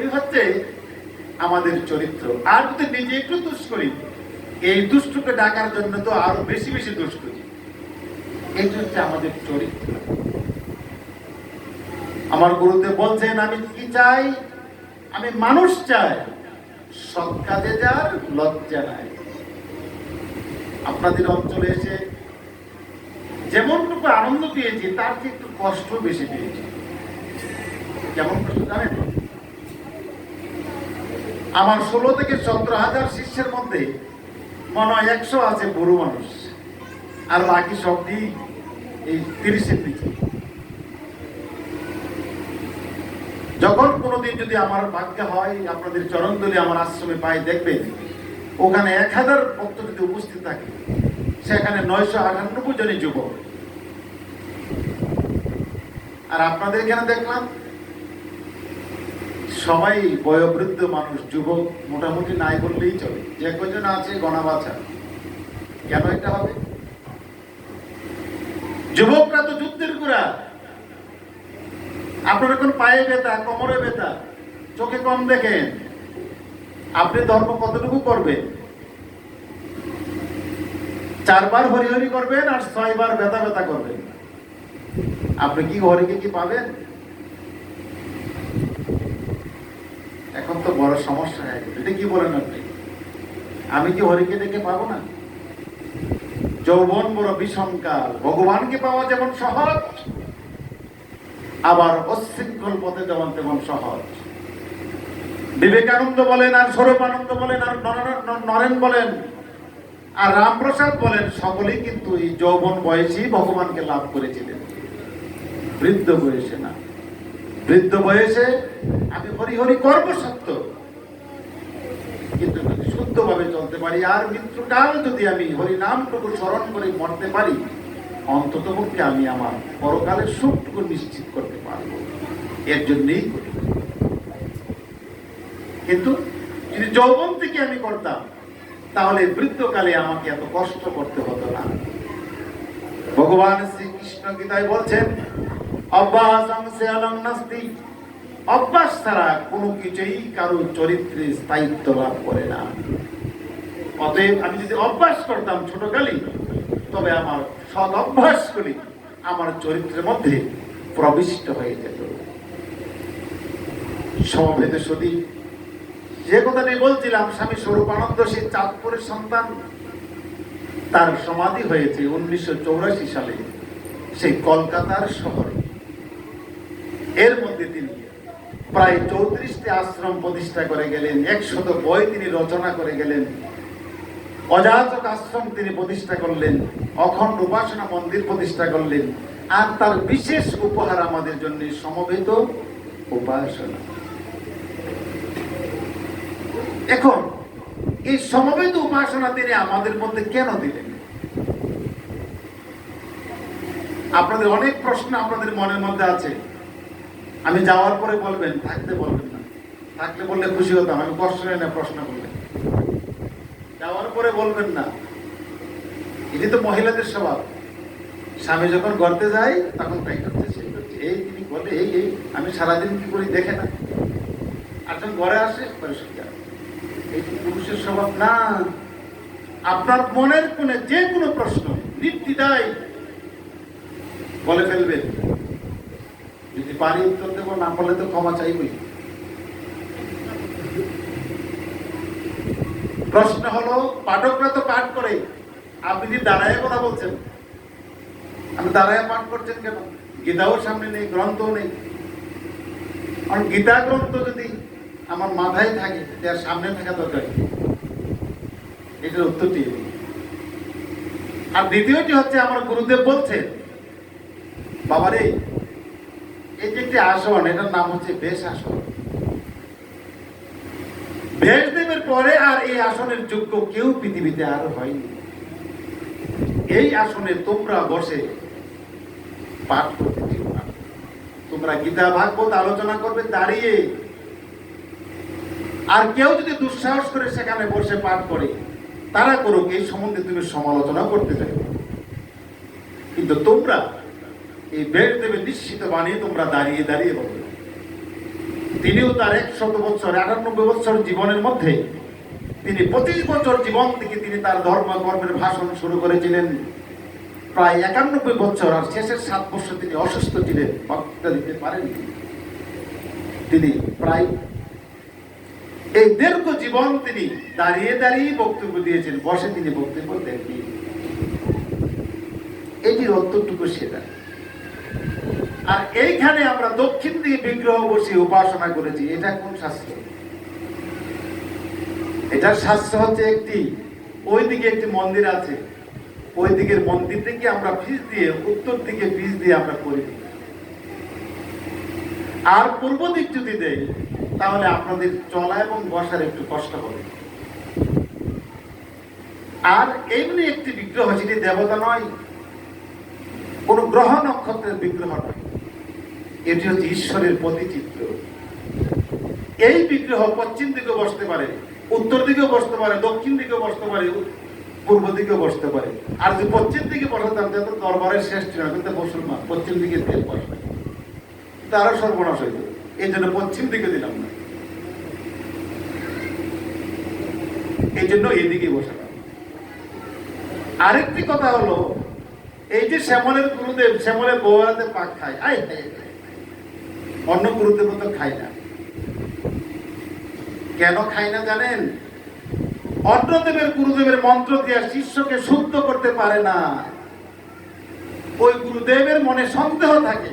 এই হচ্ছে আমাদের চরিত্র। আর যদি নিজে একটু দোষ করি, এই দুষ্টকে ডাকার জন্য তো আরো বেশি বেশি দোষ করি। এই হচ্ছে আমাদের চরিত্র। আমার গুরুদেব বলছেন, আমি কি চাই? আমি মানুষ চাই, সৎ কাজে যার লজ্জা নাই। আপনাদের অঞ্চলে এসে যেমনটুকু আনন্দ পেয়েছি, তার চেয়ে একটু কষ্ট বেশি পেয়েছি। কেমন কষ্ট জানেন? আমার 16 থেকে 17,000 শিষ্যের মধ্যে মনে হয় 100 আছে বুড়ো মানুষ, আর বাকি সবটি এই 30-এর নিচে। যখন কোনোদিন যদি আমার ভাগ্য হয়, আপনাদের চরণদলি আমার আশ্রমে পাই, দেখবেন ওখানে 1000 ভক্ত যদি উপস্থিত থাকে, সেখানে 998 জনই যুবক। আর আপনাদের এখানে দেখলাম সবাই বয়োবৃদ্ধ মানুষ, যুবক মোটামুটি নাই বললেই চলে। যে কজন আছে গণা বাছা। কেন এটা হবে? যুবকরা তো যুদ্ধের গুড়া। আপনার এখন পায়ে ব্যথা, কোমরে ব্যথা, চোখে কম দেখেন, আপনি ধর্ম কতটুকু করবেন? 4 বার হরি হরি করবেন আর 6 বার ব্যথা ব্যথা করবেন। আপনি কি হরিকে কি পাবেন? এখন তো বড় সমস্যা হয়ে গেছে। এটা কি বলেন আপনি? আমি কি হরিকে ডেকে পাবো না? যৌবন বড় বিষমকাল। ভগবানকে পাওয়া যেমন সহজ, আবার অশৃঙ্খল পথে যেমন তেমন সহজ। বিবেকানন্দ বলেন, আর স্বরূপানন্দ বলেন, আর নরেন বলেন, আর রামপ্রসাদ বলেন, সকলেই কিন্তু এই যৌবন বয়সেই ভগবানকে লাভ করেছিলেন, বৃদ্ধ বয়সে না। বৃদ্ধ বয়সে আমি হরি হরি করবো সত্য, কিন্তু যদি শুদ্ধভাবে চলতে পারি, আর মৃত্যুকাল যদি আমি হরি নামটুকু স্মরণ করে মরতে পারি, অন্তত পক্ষে আমি আমার পরকালের সুখটুকু নিশ্চিত করতে পারব। এর জন্যই করি। কিন্তু যদি যৌবন থেকে আমি করতাম, তাহলে বৃদ্ধকালে আমাকে এত কষ্ট করতে হতো না। ভগবান শ্রীকৃষ্ণ গীতায় বলছেন, অভ্যাসং শ্রেয়ং নাস্তি। অভ্যাস ছাড়া কোনো কিছুই কারো চরিত্রে স্থায়িত্ব লাভ করে না। অতএব আমি যদি অভ্যাস করতাম ছোটকালে, তবে আমার সৎ অভ্যাসগুলি আমার চরিত্রের মধ্যে প্রবিষ্ট হয়ে যেত। সমবেত সতী, যে কথাটি বলছিলাম, স্বামী স্বরূপানন্দ সেই চাঁদপুরের সন্তান। তার সমাধি হয়েছে 1984 সালে সেই কলকাতার শহরে। এর মধ্যে তিনি প্রায় 34টি আশ্রম প্রতিষ্ঠা করে গেলেন, 100 বই তিনি রচনা করে গেলেন, অজাতক আশ্রম তিনি প্রতিষ্ঠা করলেন, অখণ্ড উপাসনা মন্দির প্রতিষ্ঠা করলেন। আর তার বিশেষ উপহার আমাদের জন্য সমবেত উপাসনা। এখন এই সমবেত উপাসনা তিনি আমাদের মধ্যে কেন দিলেন? আপনাদের অনেক প্রশ্ন আপনাদের মনের মধ্যে আছে। আমি যাওয়ার পরে বলবেন, থাকতে বলবেন না। থাকলে বললে খুশি হতাম, আমি কষ্ট নেই না প্রশ্ন করলে। যাওয়ার পরে বলবেন না। এটি তো মহিলাদের স্বভাব। স্বামী যখন গড়তে যায়, তখন তাই করছে, সেই করছে, এই তিনি বলে, এই এই আমি সারাদিন কি করি দেখে না। আর যখন ঘরে আসে, পরিষ্কার। এই পুরুষের স্বভাব না। আপনার মনের কোণে যে কোনো প্রশ্ন নির্দ্বিধায় বলে ফেলবেন। যদি পারি উত্তর দেবো, না বললে তো ক্ষমা চাইবই। প্রশ্ন হলো, পাঠকরা তো পাঠ করে, আপনি যে দাঁড়ায় কথা বলছেন, আপনি দাঁড়ায় পাঠ করছেন কেন? গীতাও সামনে নেই, গ্রন্থও নেই। কারণ গীতা গ্রন্থ যদি আমার মাথায় থাকে, তার সামনে থাকা দরকার। এটার উত্তরটি। আর দ্বিতীয়টি হচ্ছে, আমার গুরুদেব বলছে, বাবারে এই যে একটি আসন, এটার নাম হচ্ছে বেশ আসন। বেশদেবের পরে আর এই আসনের যোগ্য কেউ পৃথিবীতে আর হয়নি। এই আসনে তোমরা বসে পাঠ করতে, তোমরা গীতা ভাগবত আলোচনা করবে দাঁড়িয়ে। আর কেউ যদি দুঃসাহস করে সেখানে বসে পাঠ করে, তারা করুক, এই সম্বন্ধে তুমি সমালোচনা করতে চাইবে। কিন্তু তোমরা এই বেশদেবের নিশ্চিত বানিয়ে তোমরা দাঁড়িয়ে দাঁড়িয়ে বলবে। তিনিও তার 100 বছর 98 বছর জীবনের মধ্যে তিনি 25 বছর জীবন থেকে তিনি তার ধর্ম কর্মের ভাষণ শুরু করেছিলেন প্রায় 91 বছর। আর শেষের 7 বছর তিনি অসুস্থ ছিলেন, বক্তৃতা দিতে পারেননি। তিনি প্রায় এই দীর্ঘ জীবন তিনি দাঁড়িয়ে দাঁড়িয়ে বক্তব্য দিয়েছেন, বসে তিনি বক্তব্য দেননি। এটির অত্যটুকু সেটা। আর এইখানে আমরা দক্ষিণ দিকে বিগ্রহ বসে উপাসনা করেছি, এটা কোন শাস্ত্র? এটার শাস্ত্র হচ্ছে একটি, ওই দিকে একটি মন্দির আছে, ওই দিকের মন্দির থেকে আমরা ফিস দিয়ে, উত্তর দিকে ফিস দিয়ে আমরা করি। আর পূর্ব দিক যদি দেয়, তাহলে আপনাদের চলা এবং বসার একটু কষ্ট হবে। আর এমনি একটি বিগ্রহ, সেটি দেবতা নয়, কোন গ্রহ নক্ষত্রের বিগ্রহ নয়, এটি হচ্ছে ঈশ্বরের প্রতিচিত্র। এই বিগ্রহ পশ্চিম দিকে বসতে পারে, উত্তর দিকেও বসতে পারে, দক্ষিণ দিকে বসতে পারে, পূর্ব দিকে বসতে পারে। আর যদি পশ্চিম দিকে বসাতাম, তাহলে দরবারের শেষ ছিল না, কিন্তু মুসলমান পশ্চিম দিকে বসবে, তারও সর্বনাশ হইত। এই জন্য পশ্চিম দিকে দিলাম না, এই জন্য এইদিকে বসালাম। আরেকটি কথা হলো, এই যে শ্যামলের গুরুদেব, শ্যামলের বউরাতে পাক খায়, অন্য গুরুদেব তো খায় না। কেন খায় না জানেন? অন্যদেবের গুরুদেবের মন্ত্র দিয়ে শিষ্যকে শুদ্ধ করতে পারে না। ওই গুরুদেবের মনে সন্দেহ থাকে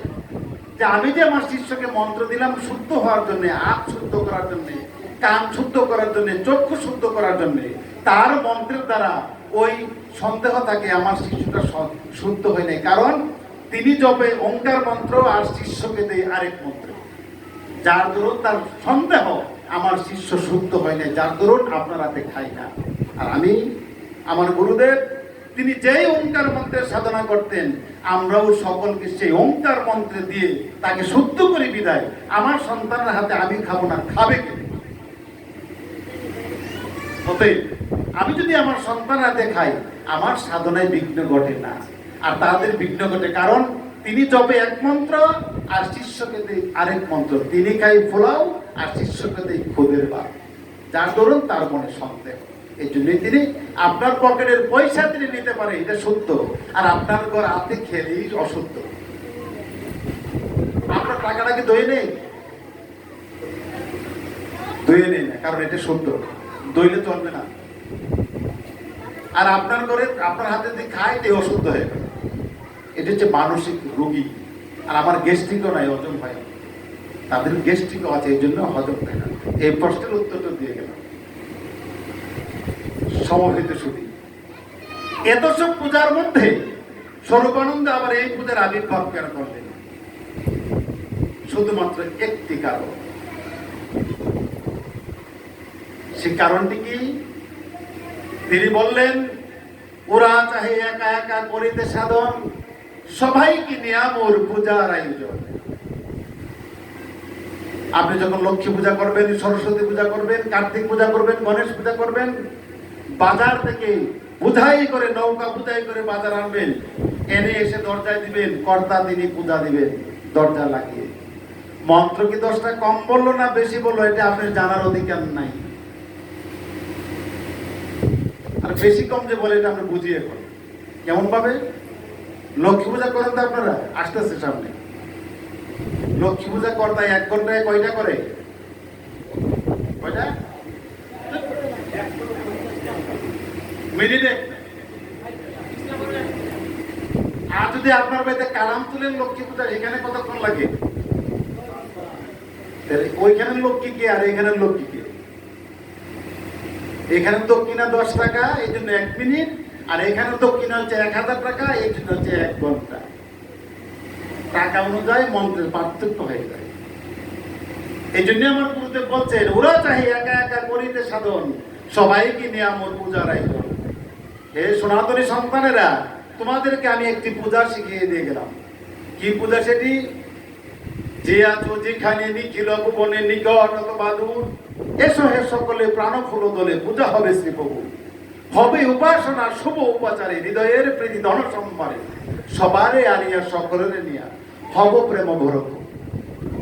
যে আমি যে আমার শিষ্যকে মন্ত্র দিলাম শুদ্ধ হওয়ার জন্য, আঁখ শুদ্ধ করার জন্য, কান শুদ্ধ করার জন্য, চক্ষু শুদ্ধ করার জন্য, তার মন্ত্রের দ্বারা ওই সন্দেহ থাকে আমার শিষ্যটা শুদ্ধ হয় নাই। কারণ তিনি জপে ওঙ্কার মন্ত্র আর শিষ্যকে দেয় আরেক মন্ত্র, যার দরুন তার সন্দেহ আমার শিষ্য শুদ্ধ হয় না, যার দরুন আপনার হাতে খাই না। আর আমি, আমার গুরুদেব, তিনি যেই ওঙ্কার মন্ত্রের সাধনা করতেন, আমরাও সকলকে সেই ওঙ্কার মন্ত্রে দিয়ে তাকে শুদ্ধ করে বিদায়। আমার সন্তানের হাতে আমি খাবো না, খাবে কে? অতএব আমি যদি আমার সন্তান হাতে খাই, আমার সাধনায় বিঘ্ন ঘটে না, আর তাদের বিঘ্ন ঘটে। কারণ তিনি জপে এক মন্ত্র আর শিষ্যকে দেয় আরেক মন্ত্র, তিনি খাই ফোলাও আর শিষ্যকে দেয় খুদের ভাত, যার দরুন তার মনে সন্দেহ। এই জন্যই তিনি আপনার পকেটের পয়সা তিনি নিতে পারে, এটা সত্য, আর আপনার ঘর হাতে খেলেই অসত্য। আপনার টাকাটা কি দই নেই? দইয়ে নেই না, কারণ এটা সত্য, দইলে চলবে না। আর আপনার ঘরে আপনার হাতে যদি খায়, এটাই অশুদ্ধ হয়ে গেল। এটা হচ্ছে মানসিক রোগী। আর আমার গ্যাস্ট্রিকও নাই, হজম হয় না, তাদের গ্যাস্ট্রিকও আছে, এই জন্য হজম হয় না। এই প্রশ্নের উত্তরটা দিয়ে গেলাম। সমবেত শুধু এত সব পূজার মধ্যে স্বরূপানন্দ আবার এই পূজার আবির্ভাব কেন করলেন? শুধুমাত্র একটি কারণ। সে কারণটি কি? তিনি বললেন, ওরা চাহে একা একা করিতে সাধন, সবাইকে নিয়ে মোর পূজার আয়োজন। আপনি যখন লক্ষ্মী পূজা করবেন, সরস্বতী পূজা করবেন, কার্তিক পূজা করবেন, গণেশ পূজা করবেন, বাজার থেকে বুঝাই করে, নৌকা বুঝাই করে বাজার আনবেন, এনে এসে দরজায় দিবেন, কর্তা তিনি পূজা দিবেন দরজা লাগিয়ে। মন্ত্র কি 10টা কম বললো না বেশি বললো, এটা আপনার জানার অধিকার নাই। আর বেশি কম যে বলে, এটা আমরা বুঝি। এখন কেমন ভাবে লক্ষ্মী পূজা করেন তো আপনারা? আসতেছে সামনে লক্ষ্মী পূজা কর্তা 1 ঘন্টায় কয়টা করে? কয়টা? মিনিটে। আর যদি আপনার বাড়িতে কালাম তুলেন লক্ষ্মী পূজা, এখানে কতক্ষণ লাগে? ওইখানের লক্ষ্মী কে আর এখানের লক্ষ্মী কে? এখানে দক্ষিণা 10 টাকা, এই জন্য 1 মিনিট, আর এখানে দক্ষিণা হচ্ছে 1000 টাকা, এই জন্য হচ্ছে 1 ঘন্টা। টাকা অনুযায়ী মন্ত্রের পার্থক্য হয়ে যায়। এই জন্য আমার গুরুদেব বলছেন, ওরা চাই একা একা করিতে সাধন, সবাইকে নিয়ে আমার পূজার আয়োজন। হে সনাতনী সন্তানেরা, তোমাদেরকে আমি একটি পূজা শিখিয়ে দিয়ে গেলাম। কি পূজা সেটি? যে আছো যেখানে, নিখিল ভুবনে নিকট অথবা দূর, এসো হে সকলে প্রাণফুল দলে, পূজা হবে শ্রীপ্রভু। হবে উপাসনা শুভ উপাচারে, হৃদয়ের প্রীতি ধন সম্মারে, সবারে আনিয়া সকলের নিয়া হব প্রেম ভরত।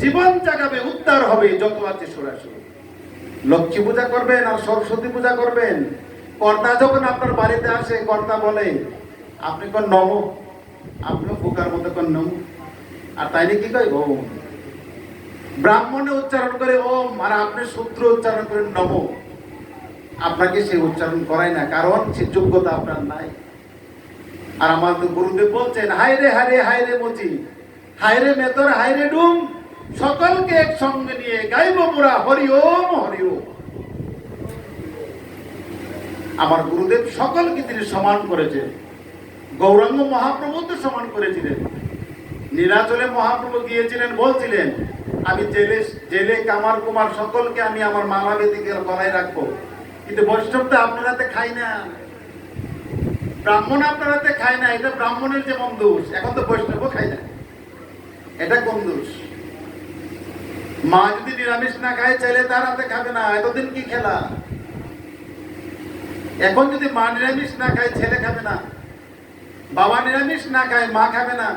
জীবন জাগাবে, উদ্ধার হবে যত আছে সরাসরি। লক্ষ্মী পূজা করবেন আর সরস্বতী পূজা করবেন। কর্তা যখন আপনার বাড়িতে আসে, কর্তা বলে আপনি কোন নম, আপনি ফুকার মতো কোন নম, আর তাই কি কয় ওম। ব্রাহ্মণে উচ্চারণ করে ওম, আর আপনি সূত্র উচ্চারণ করেন নম। আপনাকে সে উচ্চারণ করায় না, কারণ সে যোগ্যতা আপনার নাই। আর আমার তো গুরুদেব বলছেন, হায়রে হায়রে হায়রে মচি, হায়রে মেতর হায়রে ডুম, সকলকে একসঙ্গে নিয়ে গাইব মোরা হরি ওম হরি ওম। আমার গুরুদেব সকলকে তিনি সমান করেছেন। গৌরাঙ্গ মহাপ্রভু তো সমান করেছিলেন। নীলাচলে মহাপ্রভু গিয়েছিলেন, বলছিলেন আমি জেলে কামার কুমার সকলকে আমি আমার মালা বেদিকে গলায় রাখবো, কিন্তু বৈষ্ণব তো আপনার হাতে খাই না, ব্রাহ্মণ আপনার হাতে খায় না। এটা ব্রাহ্মণের যেমন দোষ, এখন তো বৈষ্ণবও খায় না। এটা কোন দোষ? মা যদি নিরামিষ না খায়, ছেলে তার হাতে খাবে না। এতদিন কি খেলা? এখন যদি মা নিরামিষ না খায়, ছেলে খাবে না। বাবা নিরামিষ না খায়, মা খাবে না।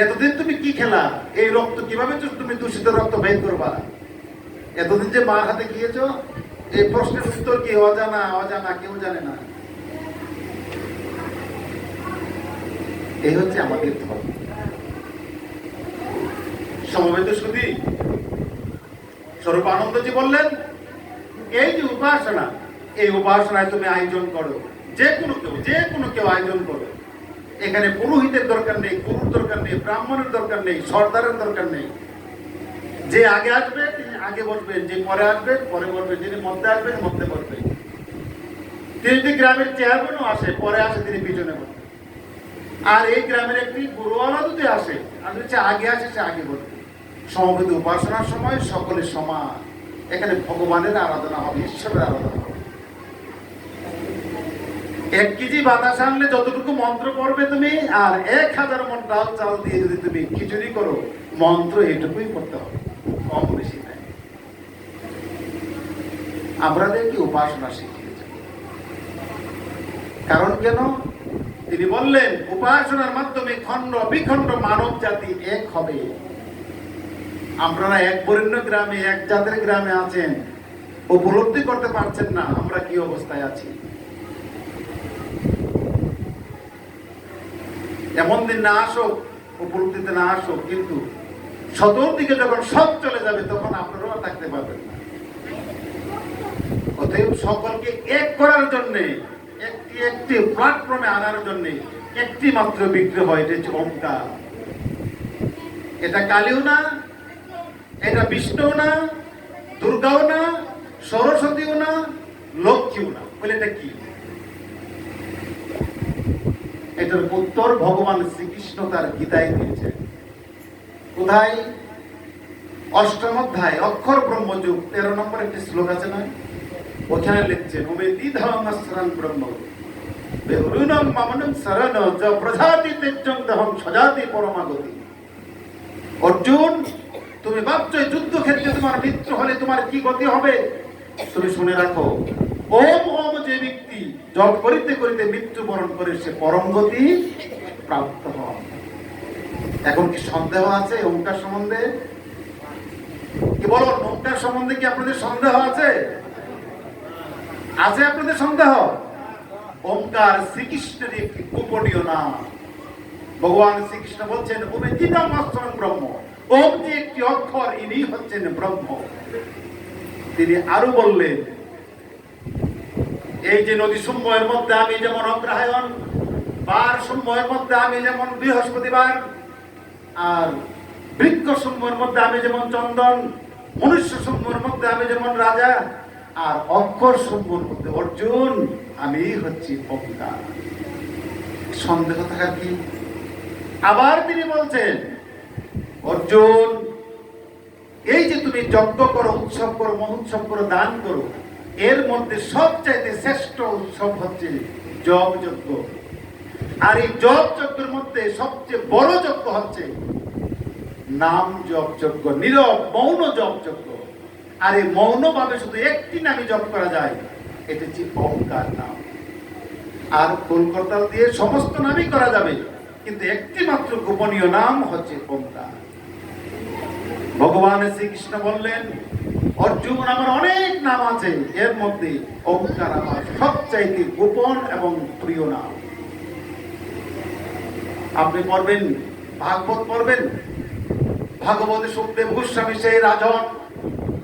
এতদিন তুমি কি খেলা? এই রক্ত কিভাবে তুমি দূষিত রক্ত বের করবা? এতদিন যে মার হাতে গিয়েছ, এই প্রশ্নের উত্তর কি? অজানা, অজানা, কেউ জানে না। এই হচ্ছে আমাদের ধর্ম। সমবেত সুধী, স্বরূপানন্দজি বললেন, এই যে উপাসনা, এই উপাসনায় তুমি আয়োজন করো, যে কোনো কেউ আয়োজন করো। এখানে পুরোহিতের দরকার নেই, গুরুর দরকার নেই, ব্রাহ্মণের দরকার নেই, সর্দারের দরকার নেই। যে আগে আসবে তিনি আগে বসবেন, যে পরে আসবেন পরে বসবেন, যিনি মধ্যে আসবেন মধ্যে বসবেন। তিনি যদি গ্রামের চেয়ারম্যানও আসে, পরে আসে তিনি পিছনে বসবেন। আর এই গ্রামের একটি গুরুওয়ালা যদি আসে, আর যদি আগে আসে সে আগে বসবে। সমবেত উপাসনার সময় সকলে সমান। এখানে ভগবানের আরাধনা হবে, ঈশ্বরের আরাধনা হবে। 1 কেজি বাতাস আনলে যতটুকু মন্ত্র পড়বে তুমি, আর 1000 মন ডাল চাল দিয়ে যদি তুমি খিচুড়ি করো, মন্ত্র এটুকুই করতে হবে, কম বেশি নাই। আমাদেরকে উপাসনা শিখিয়েছেন। কারণ কেন? তিনি বললেন, উপাসনার মাধ্যমে খণ্ড বিখণ্ড মানব জাতি এক হবে। আপনারা এক বরেণ্য গ্রামে, এক জাতের গ্রামে আছেন, উপলব্ধি করতে পারছেন না আমরা কি অবস্থায় আছি। এমন দিন না আসুক, উপলব্ধিতে না আসুক, কিন্তু চতুর্দিকে যখন সব চলে যাবে, তখন আপনারাও থাকতে পারবেন না। অতএব সকলকে এক করার জন্য, একটি প্ল্যাটফর্মে আনার জন্য একটি মাত্র বিগ্রহ, এটা হচ্ছে ওমকার। এটা কালীও না, এটা বিষ্ণুও না, দুর্গাও না, সরস্বতীও না, লক্ষ্মীও না। বলে এটা কি? এটার উত্তর ভগবান শ্রীকৃষ্ণ তার গীতায় দিয়েছেন। কোথায়? 8ম অধ্যায়, অক্ষর ব্রহ্মযুগ 13 নম্বর একটি শ্লোক আছে না, ওখানে লিখছেন, ওমে দ্বিধাং শরণ ব্রহ্ম বেরুণং মামনং শরণ য প্রজাতি তেজং দহং সজাতি পরমাগতি। অর্জুন, তুমি ভাবছো যুদ্ধক্ষেত্রে তোমার মৃত্যু হলে তোমার কি গতি হবে? তুমি শুনে রাখো, ওম ওম যে ব্যক্তি জপ করিতে করিতে মৃত্যুবরণ করে, সে পরম গতি প্রাপ্ত হন। এখন কি সন্দেহ আছে ওমকার সম্বন্ধে? কি বলুন, ওমকার সম্বন্ধে কি আপনাদের সন্দেহ আছে? আছে আপনাদের সন্দেহ? ওমকার শ্রীকৃষ্ণের একটি গোপনীয় নাম। ভগবান শ্রীকৃষ্ণ বলছেন, ওমে দ্বিধাং শরণ ব্রহ্ম। ওম যে একটি অক্ষর, ইনি হচ্ছেন ব্রহ্ম। তিনি আরো বললেন, এই যে নদী সমূহের মধ্যে আমি যেমন অগ্রহায়ণ, বার সমূহের মধ্যে আমি যেমন বৃহস্পতিবার, আর বৃক্ষ সমূহের মধ্যে আমি যেমন চন্দন, মনুষ্য সমূহের মধ্যে আমি যেমন রাজা, আর অক্ষর সমূহের মধ্যে অর্জুন আমি হচ্ছি ওঙ্কার। সন্দেহ থাকা কি? আবার তিনি বলছেন, অর্জুন এই যে তুমি যজ্ঞ করো, উৎসব করো, মহোৎসব করো, দান করো, এর মধ্যে সবচাইতে শ্রেষ্ঠ উৎসব হচ্ছে জপ যজ্ঞ। আর এই জপ যজ্ঞের মধ্যে সবচেয়ে বড় যজ্ঞ হচ্ছে নাম জপ যজ্ঞ, নীরব মৌন জপ যজ্ঞ। আর এই মৌন ভাবে শুধু একটি নামই জপ করা যায়, এটা হচ্ছে ওঙ্কার নাম। আর ফুলকরতাল দিয়ে সমস্ত নামই করা যাবে, কিন্তু একটি মাত্র গোপনীয় নাম হচ্ছে ওঙ্কার। ভগবান শ্রীকৃষ্ণ বললেন, অর্জুন আমার অনেক নাম আছে, এর মধ্যে ওঙ্কার আমার সবচাইতে গোপন এবং প্রিয় নাম। আপনি পড়বেন, ভাগবত পড়বেন, ভাগবতে সুখদেব গোস্বামী সেই রাজন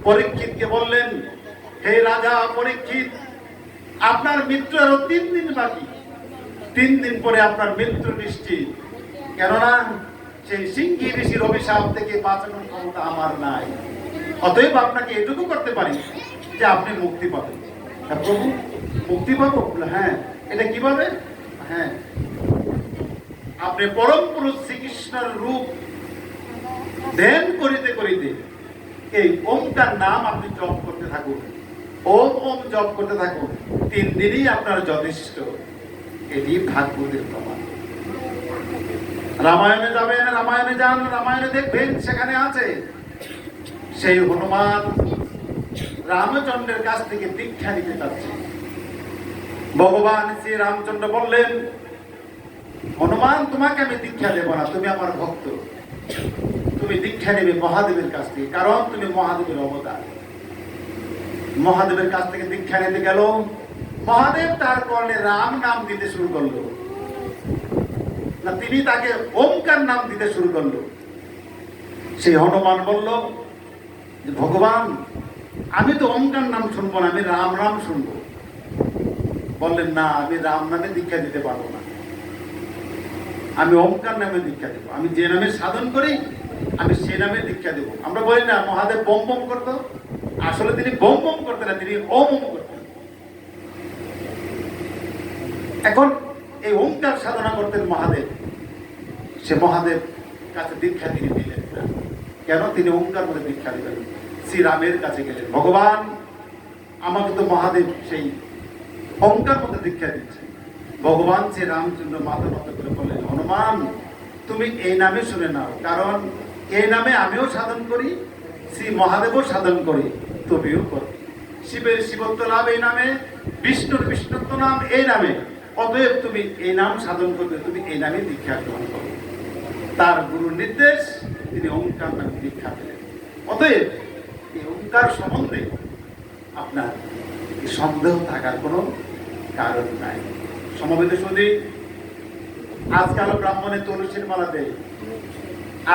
পরীক্ষিতকে বললেন, হে রাজা পরীক্ষিত, আপনার মৃত্যু আরো 3 দিন বাকি, 3 দিন পরে আপনার মৃত্যু নিশ্চিত। কেননা সেই সিংহী ঋষির অভিশাপ থেকে বাঁচানোর ক্ষমতা আমার নাই। অতএব আপনাকে এটুকু করতে পারি যে আপনি মুক্তি পাবেন। প্রভু মুক্তি পাবো? হ্যাঁ। এটা কিভাবে? হ্যাঁ, আপনি পরম পুরুষ শ্রীকৃষ্ণের রূপ ধ্যান করিতে করিতে এই ওমটার নাম আপনি জপ করতে থাকুন, ওম ওম জপ করতে থাকুন, 3 দিনই আপনার যথেষ্ট। এটি ভাগবতের প্রমাণ। রামায়ণে যাবেন, রামায়ণে যান, রামায়ণে দেখবেন সেখানে আছে সেই হনুমান রামচন্দ্রের কাছ থেকে দীক্ষা নিতে চাচ্ছে। ভগবান শ্রী রামচন্দ্র বললেন, হনুমান তোমাকে আমি দীক্ষা দেব না, তুমি আমার ভক্ত, তুমি দীক্ষা নেবে মহাদেবের কাছ থেকে, কারণ তুমি মহাদেবের অবতার। মহাদেবের কাছ থেকে দীক্ষা নিতে গেল, মহাদেব তার কর্ণে রাম নাম দিতে শুরু করলো না, তিনি তাকে ওমকার নাম দিতে শুরু করলো। সেই হনুমান বলল যে ভগবান আমি তো ওমকার নাম শুনবো না, আমি রাম নাম শুনবো। বললেন না, আমি রাম নামে দীক্ষা দিতে পারবো না, আমি ওমকার নামে দীক্ষা দেবো। আমি যে নামে সাধন করি আমি সে নামে দীক্ষা দেবো। আমরা বলি না মহাদেব বম বম করতো, আসলে তিনি বম বম করতেন না, তিনি ওম ওম করতেন। এখন এই ওমকার সাধনা করতেন মহাদেব, সে মহাদেব কাছে দীক্ষা তিনি দিলেন না। কেন? তিনি ওমকার মধ্যে দীক্ষা দিলেন। শ্রীরামের কাছে গেলেন, ভগবান আমাকে তো মহাদেব সেই ওমকার মধ্যে দীক্ষা দিচ্ছে। ভগবান শ্রী রামচন্দ্র মাথা নত করে বললেন, হনুমান তুমি এই নামে শুনে নাও, কারণ এই নামে আমিও সাধন করি, শ্রী মহাদেবও সাধন করি, তুমিও করো। শিবের শিবত্ব লাভ এই নামে, বিষ্ণুর বিষ্ণুত্ব নাম এই নামে, অতএব তুমি এই নাম সাধন করবে, তুমি এই নামে দীক্ষা গ্রহণ করো। তার গুরুর নির্দেশ, তিনি ওঙ্কার নামে দীক্ষা পেলেন। অতএব এই ওঙ্কার সম্বন্ধে আপনার সন্দেহ থাকার কোনো কারণ নাই। সমবেত শুধু আজকাল ব্রাহ্মণে তুলসীর মালা দেয়,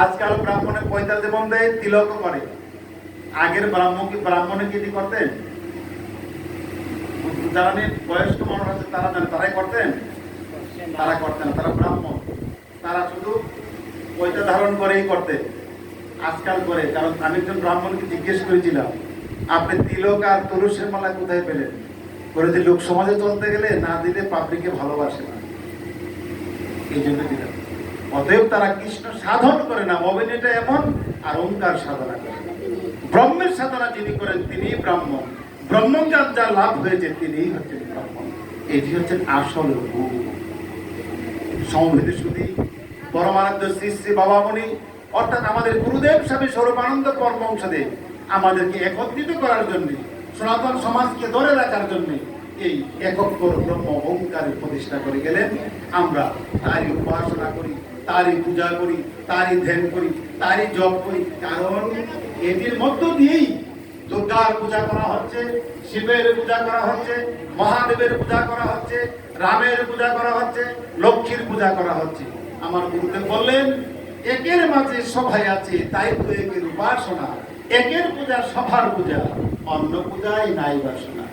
আজকাল ব্রাহ্মণে পয়তা দেবন দেয়, তিলক করে। আগের ব্রাহ্মণে কি করতেন? যারা বয়স্ক মানুষ আছে তারা জানে, তারাই করতেন? তারা করতেন, তারা ব্রাহ্মণ, তারা শুধু পয়তা ধারণ করেই করতেন। আজকাল করে, কারণ আমি একজন ব্রাহ্মণকে জিজ্ঞেস করেছিলাম, আপনি তিলক আর তুলসীর মালা কোথায় পেলেন? করে যে লোক সমাজে চলতে গেলে না দিলে পাবলিকে ভালোবাসে না, এই জন্য দিলাম। অতএব তারা কৃষ্ণ সাধন করে না, অভিনয়টা এমন, আর ওঙ্কার সাধনা করে। ব্রহ্মের সাধনা যিনি করেন তিনি ব্রাহ্মণ, ব্রহ্মজ্ঞান যা লাভ হয়েছে তিনিই হচ্ছেন ব্রাহ্মণ। এটি হচ্ছেন আসল গুরু। সমবেত শুধু পরমানন্দ শ্রী শ্রী বাবামণি অর্থাৎ আমাদের গুরুদেব স্বামী স্বরূপানন্দ পরমহংসদেব আমাদেরকে একত্রিত করার জন্য, সনাতন সমাজকে ধরে রাখার জন্য এই একক ব্রহ্ম ওঙ্কারের প্রতিষ্ঠা করে গেলেন। আমরা তারই উপাসনা করি, তারই পূজা করি, তারই ধ্যান করি, তারই জপ করি, কারণ এটির মধ্য দিয়েই দুর্গার পূজা করা হচ্ছে, শিবের পূজা করা হচ্ছে, মহাদেবের পূজা করা হচ্ছে, রামের পূজা করা হচ্ছে, লক্ষ্মীর পূজা করা হচ্ছে। আমার গুরুদেব বললেন, একের মাঝে সবাই আছে, তাই তো একের উপাসনা, একের পূজা সবার পূজা, অন্য পূজায় নাই বাসনা।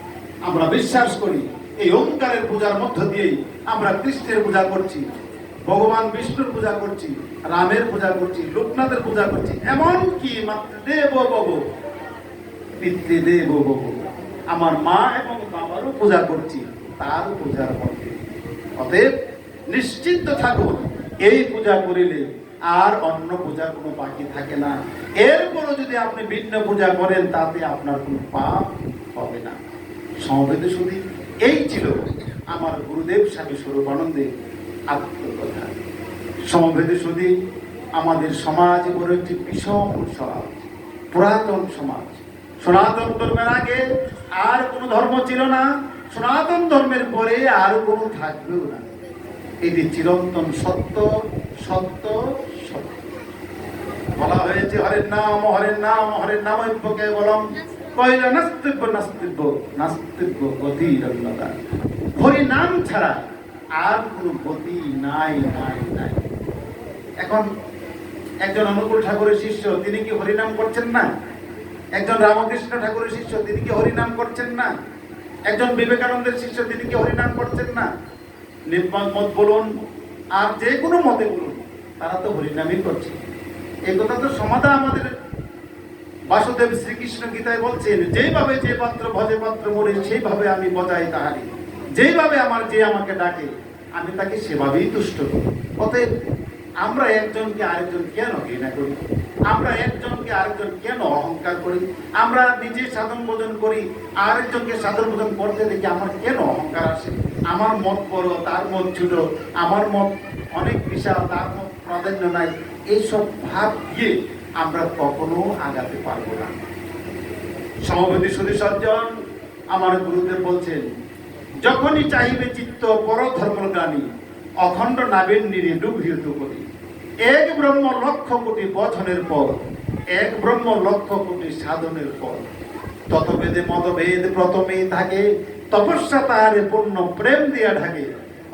আমরা বিশ্বাস করি এই ওঙ্কারের পূজার মধ্য দিয়েই আমরা কৃষ্ণের পূজা করছি, ভগবান বিষ্ণুর পূজা করছি, রামের পূজা করছি, লোকনাথের পূজা করছি, এমনকি মাতৃদেব ভব পিতৃদেব ভব, আমার মা এবং বাবারও পূজা করছি তার পূজার মধ্যে। অতএব নিশ্চিন্ত থাকুন, এই পূজা করিলে আর অন্য পূজা কোনো বাকি থাকে না। এরপরও যদি আপনি ভিন্ন পূজা করেন তাতে আপনার কোনো পাপ হবে না। সমবেত শুধু এই ছিল আমার গুরুদেব স্বামী স্বরূপানন্দের আত্মকথা। সমবেত শুধু আমাদের সমাজ বড় একটি বিষম সমাজ, পুরাতন সমাজ। সনাতন ধর্মের আগে আর কোনো ধর্ম ছিল না, সনাতন ধর্মের পরে আর কোনো থাকবেও না। এটি চিরন্তন সত্য, সত্য, সত্য। বলা হয়েছে হরের নাম হরের নাম হরের নাম কেবলম কইলা নাস্তিব্য নাস্তিব্য নাস্তিব্য গতির অন্যতা। হরি নাম ছাড়া আর কোনো গতি নাই নাই নাই। এখন একজন অনুকূল ঠাকুরের শিষ্য, তিনি কি হরিনাম করছেন না? একজন রামকৃষ্ণ ঠাকুরের শিষ্য, তিনি কি হরিনাম করছেন না? একজন বিবেকানন্দের শিষ্য, তিনি কি হরিনাম করছেন না? নির্মল মত বলুন আর যে কোনো মতে বলুন, তারা তো হরিনামই করছে। এই কথা তো সমাধা আমাদের বাসুদেব শ্রীকৃষ্ণ গীতায় বলছেন, যেইভাবে যে পাত্র ভজে পাত্র মরে সেইভাবে আমি বজাই তাহারি, যেইভাবে আমার যে আমাকে ডাকে আমি তাকে সেভাবেই তুষ্ট করি। অতএব আমরা একজনকে আরেকজন কেন ঘৃণা করি? আমরা একজনকে আরেকজন কেন অহংকার করি? আমরা নিজে সাধন ভোজন করি, আরেকজনকে সাধন ভোজন করতে দেখি আমার কেন অহংকার আসে? আমার মত বড়, তার মত ছোট, আমার মত অনেক বিশাল, তার মত প্রাধান্য নাই। এইসব ভাব দিয়ে আমরা কখনো আগাতে পারবো না। সমবেতী সুধী সজ্জন, আমার গুরুদেব বলছেন, যখনই চাহিবে চিত্ত পর ধর্মজ্ঞানী, অখণ্ড নাবেন নিরে ডুবিত করি। এক ব্রহ্ম লক্ষ কোটি বচনের পর, এক ব্রহ্ম লক্ষ কোটি সাধনের পর। ততবেদে মতভেদ প্রথমেই থাকে, তপস্যা তাহারে পূর্ণ প্রেম দিয়া ঢাকে।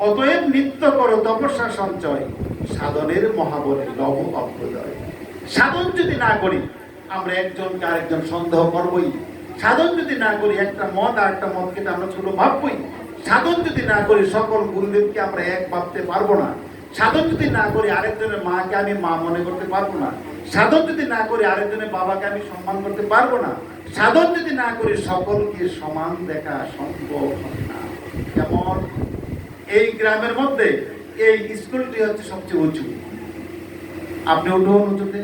অতএব নিত্য করো তপস্যা সঞ্চয়, সাধনের মহাবলে লভ অভ্যুদয়। সাধন যদি না করি আমরা একজনকে আরেকজন সন্দেহ করবই। সাধন যদি না করি একটা মত আর একটা মতকে আমরা ছোট ভাববই। সাধন যদি না করি সকল গুরুদেবকে আমরা এক ভাবতে পারবো না। সাধন যদি না করি আরেকজনের মাকে আমি মা মনে করতে পারবো না। সাধন যদি না করি আরেকজনের বাবাকে আমি সম্মান করতে পারবো না। সাধন যদি না করি সকলকে সমান দেখা সম্ভব হয় না। যেমন এই গ্রামের মধ্যে এই স্কুলটি হচ্ছে সবচেয়ে উঁচু। আপনি উঠুন উঁচুতে,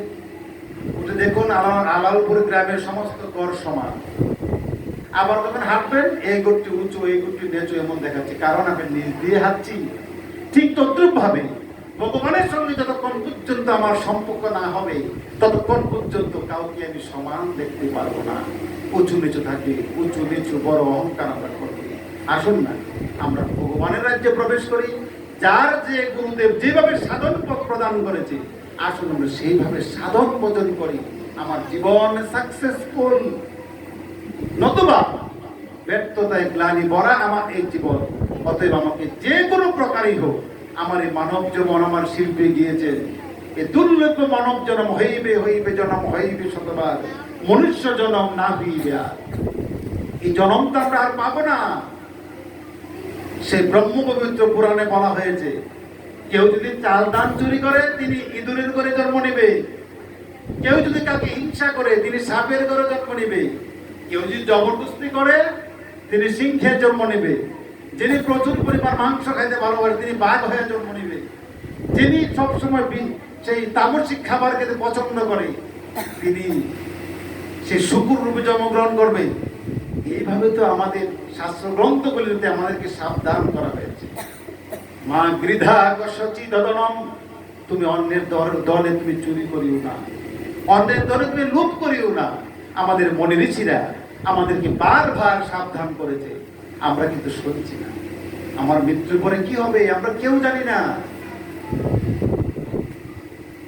উঠে দেখুন আলালপুর গ্রামের সমস্ত গড় সমান। আবার যখন হাঁটবেন এই গোটটি উঁচু এই গোটটি নিচু এমন দেখাচ্ছে, কারণ আপনি নিজ দিয়ে হাঁটছি। ঠিক তদ্রুপ ভাবে ভগবানের সঙ্গে যতক্ষণ পর্যন্ত আমার সম্পর্ক না হবে ততক্ষণ পর্যন্ত কাউকে আমি সমান দেখতে পারবো না। উঁচু নিচু থাকে, উঁচু নিচু বড় অহংকার আমরা করবো। আসুন না আমরা ভগবানের রাজ্যে প্রবেশ করি। যার যে গুরুদেব যেভাবে সাধন পথ প্রদান করেছে, আসুন আমরা সেইভাবে সাধন ভোজন করি। আমার জীবন সাকসেসফুল, নতুবা ব্যর্থতায় গ্লানি ভরা আমার এই জীবন। অতএব আমাকে যে কোনো প্রকারই হোক, আমার এই মানব জীবন, আমার শিল্পী গিয়েছে, এ দুর্লভ মানব জন্ম হইবে হইবে জন্ম হইবে শতবার, মনুষ্য জন্ম না হইবে আর। এই জন্ম তো আমরা আর পাবো না। সেই ব্রহ্ম পবিত্র পুরাণে বলা হয়েছে, কেউ যদি চাল ধান চুরি করে তিনি ইঁদুরের ঘরে জন্ম নেবে, কেউ যদি কাউকে হিংসা করে তিনি সাপের ঘরে জন্ম নেবে, কেউ যদি জবরদস্তি করে তিনি সিংহের জন্ম নেবে, যিনি প্রচুর পরিমাণ মাংস খাইতে ভালোবাসে তিনি বাঘ হয়ে জন্ম নেবে, যিনি সবসময় সেই তামসিক খাবার খেতে পছন্দ করে তিনি সেই শুকুর রূপে জন্মগ্রহণ করবে। এইভাবে তো আমাদের শাস্ত্র গ্রন্থগুলিতে আমাদেরকে সাবধান করা হয়েছে। মা গৃধা কশচি দদনম, তুমি অন্যের দলে তুমি চুরি করিও না, অন্যের দলে তুমি লুট করিও না। আমাদের মনে ঋষিরা আমাদেরকে বারবার সাবধান করেছে, আমরা কিন্তু শুনছি না। আমার মৃত্যুর পরে কি হবে আমরা কেউ জানি না।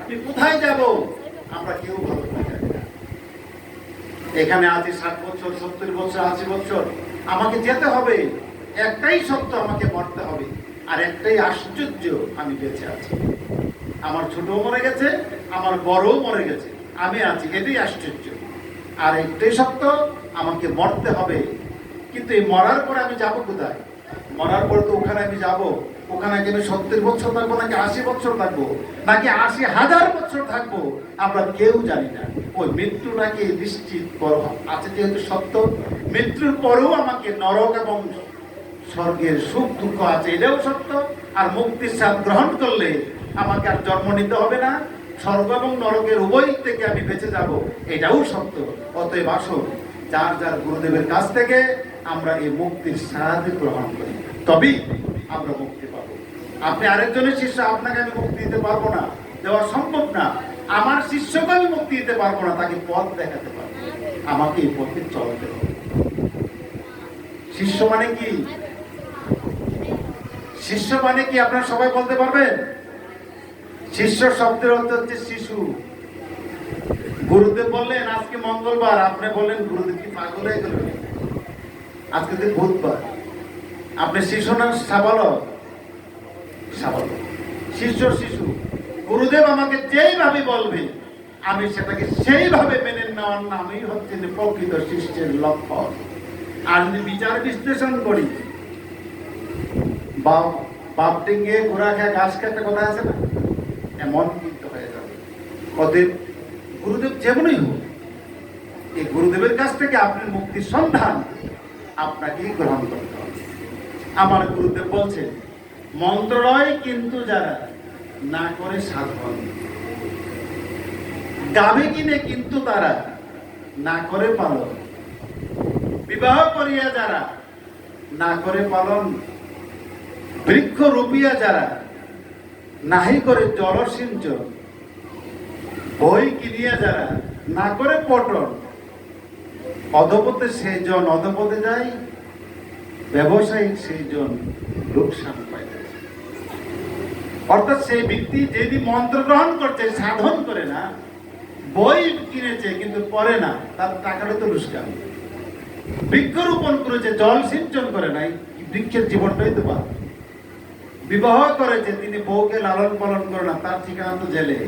আমি কোথায় যাব আমরা কেউ ভালো করে জানি না। এখানে আছি 60 বছর 70 বছর 80 বছর, আমাকে যেতে হবে। একটাই সত্য, আমাকে মরতে হবে। আর একটাই আশ্চর্য, আমি বেঁচে আছি। আমার ছোট মরে গেছে, আমার বড় মরে গেছে, আমি আছি, এটাই আশ্চর্য। আর একটাই সত্য, আমাকে মরতে হবে। কিন্তু এই মরার পরে আমি যাবো কোথায়? মরার পর তো ওখানে আমি যাব, ওখানে কি আমি 70 বছর থাকবো নাকি 80 বছর থাকবো নাকি 80,000 বছর থাকবো আমরা কেউ জানি না। ওই মৃত্যু নাকি নিশ্চিত আছে যেহেতু সত্য, মৃত্যুর পরেও আমাকে নরক এবং স্বর্গের সুখ দুঃখ আছে এটাও সত্য। আর মুক্তির স্বাদ গ্রহণ করলে আমাকে আর জন্ম নিতে হবে না, স্বর্গ এবং নরকের উভয় থেকে আমি বেঁচে যাব, এটাও সত্য। অতএব আসুন যার যার গুরুদেবের কাছ থেকে আমরা এই মুক্তির স্বাদ গ্রহণ করি, তবেই আমরা মুক্তি পাবো। আপনি আরেকজনের শিষ্য, আপনাকে আমি মুক্তি দিতে পারবো না, দেওয়া সম্ভব না। আমার শিষ্যকে আমি মুক্তি দিতে পারবো না, তাকে পথ দেখাতে পারবো, আমাকে এই পথে চলতে হবে। শিষ্য মানে কি? শিষ্য মানে কি আপনারা সবাই বলতে পারবেন? শিষ্য শব্দের অর্থ হচ্ছে শিশু। গুরুদেব বললেন আজকে মঙ্গলবার, আপনি বললেন গুরুদেব কি পাগল হয়ে গেল, আজকে তো বুধবার, আপনি শিশু না সাবালক? সাবালক। শিষ্য শিশু। গুরুদেব আমাকে যেইভাবে বলবে আমি সেটাকে সেইভাবে মেনে নেওয়ার নামই হচ্ছে প্রকৃত শিষ্যের লক্ষণ। আর যদি বিচার বিশ্লেষণ করি, বাপ ডিঙ্গে ঘোড়া খায় ঘাস খেতে কথা আছে না, এমন কিন্তু হয়ে যাবে। অতএব গুরুদেব যেমনই হোক, এই গুরুদেবের কাছ থেকে আপনার মুক্তির সন্ধান আপনাকেই গ্রহণ করতে হবে। আমার গুরুদেব বলছেন মন্ত্রলয় কিন্তু যারা না করে সাধন, গাবে কিনে কিন্তু তারা না করে পালন, বিবাহ করিয়া যারা না করে পালন, বৃক্ষ রূপিয়া যারা নাহি করে জলসিঞ্চন, বই কিনিয়া যারা না করে পটন, অধপথে সেই জন অধপথে যায়, ব্যবসায়িক সেই জন লোকসান পায়। অর্থাৎ সেই ব্যক্তি যেদিন মন্ত্র গ্রহণ করছে সাধন করে না, বই কিনেছে কিন্তু পড়ে না, তার টাকাটা তো লোকসান। বৃক্ষরোপণ করেছে, জল সিঞ্চন করে নাই, বৃক্ষের জীবনটাই তো বাদ। বিবাহ করেছে, তিনি বউকে লালন পালন করে না, তার ঠিকানা তো জেলে।